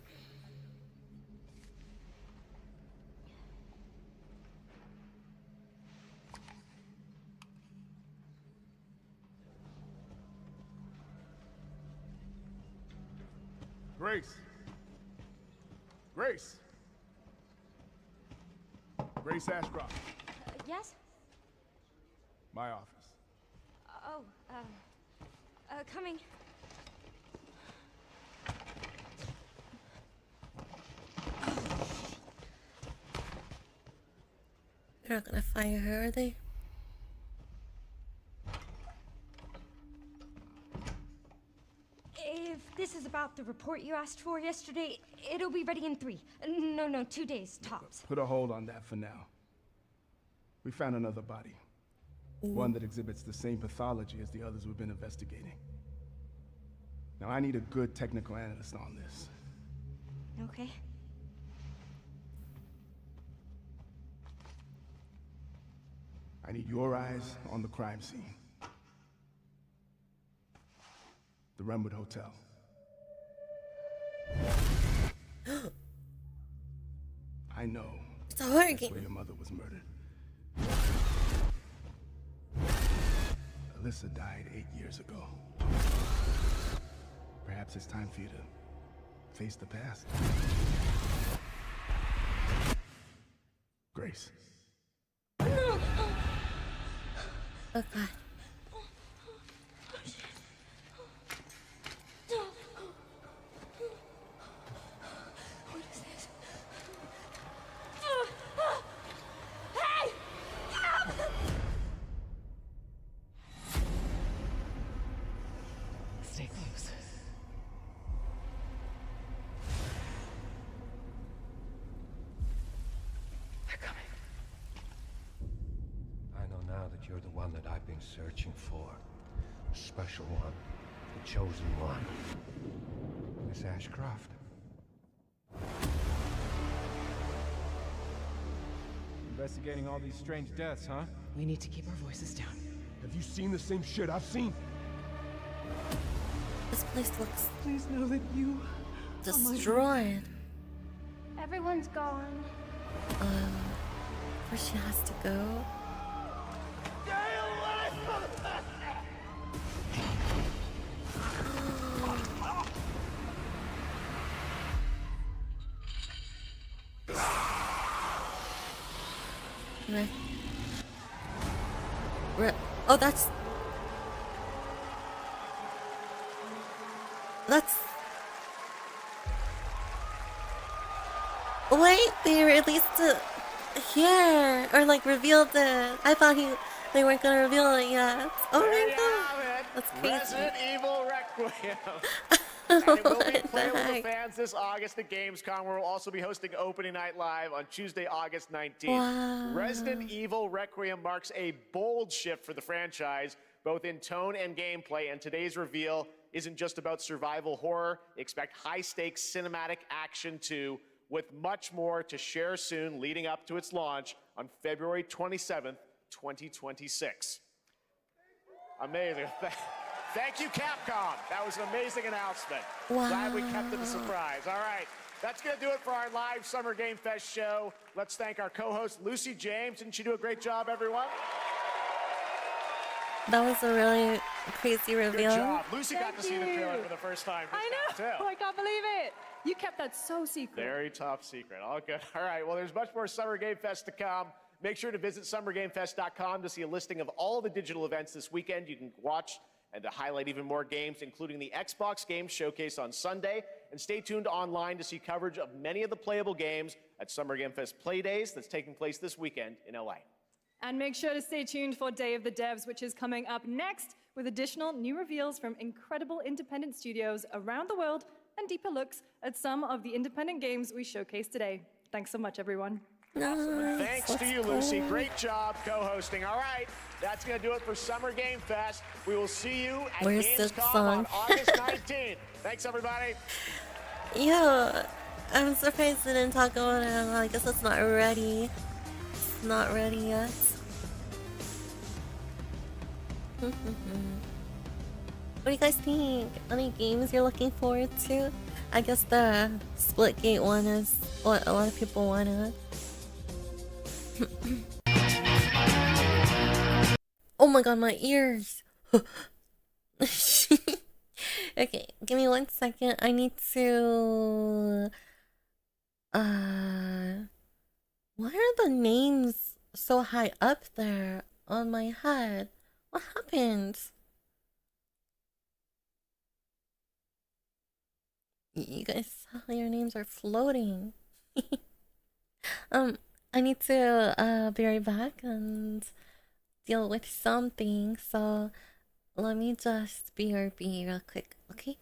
Grace. Grace. Grace Ashcroft. Yes? My office. Oh, coming. They're not gonna fire her, are they? If this is about the report you asked for yesterday, it'll be ready in 2 days, tops. Put a hold on that for now. We found another body. One that exhibits the same pathology as the others we've been investigating. Now I need a good technical analyst on this. Okay. I need your eyes on the crime scene. The Renwood Hotel. I know It's a horror that's game. where your mother was murdered. Alyssa died 8 years ago. Perhaps it's time for you to face the past. Grace. Oh god. What is this? Hey! Stay close. They're coming. I know now that you're the one that I've been searching for. The special one. The chosen one. Miss Ashcroft. Investigating all these strange deaths, huh? We need to keep our voices down. Have you seen the same shit I've seen? This place looks Please know that you destroyed. Everyone's gone. Where she has to go. Oh, that's wait, they released it here or like revealed it. I thought they weren't gonna reveal it yet. Oh my god, that's crazy. Resident Evil Requiem. And it will be playable to fans this August at Gamescom, where we'll also be hosting Opening Night Live on Tuesday, August 19th. Wow. Resident Evil Requiem marks a bold shift for the franchise, both in tone and gameplay, and today's reveal isn't just about survival horror. Expect high-stakes cinematic action too, with much more to share soon leading up to its launch on February 27th, 2026. Amazing. Thank you, Capcom. That was an amazing announcement. Wow. Glad we kept it a surprise. All right, that's going to do it for our live Summer Game Fest show. Let's thank our co-host, Lucy James. Didn't she do a great job, everyone? That was a really crazy reveal. Good job. Lucy got to see the trailer for the first time. I know. Too. I can't believe it. You kept that so secret. Very top secret. All good. All right. Well, there's much more Summer Game Fest to come. Make sure to visit summergamefest.com to see a listing of all the digital events this weekend. You can watch and to highlight even more games, including the Xbox Games Showcase on Sunday. And stay tuned online to see coverage of many of the playable games at Summer Game Fest Play Days that's taking place this weekend in LA. And make sure to stay tuned for Day of the Devs, which is coming up next with additional new reveals from incredible independent studios around the world and deeper looks at some of the independent games we showcased today. Thanks so much, everyone. Awesome. Thanks to you, Lucy. Great job co-hosting. All right, that's going to do it for Summer Game Fest. We will see you at Gamescom on August 19th. Thanks, everybody. Yeah, I'm surprised they didn't talk about it. I guess it's not ready. It's not ready yet. What do you guys think? Any games you're looking forward to? I guess the Splitgate one is what a lot of people wanted. Oh my god, my ears! Okay, give me 1 second. I need to... Why are the names so high up there on my head? What happened? You guys saw your names are floating. I need to be right back and deal with something, so let me just BRB real quick, okay?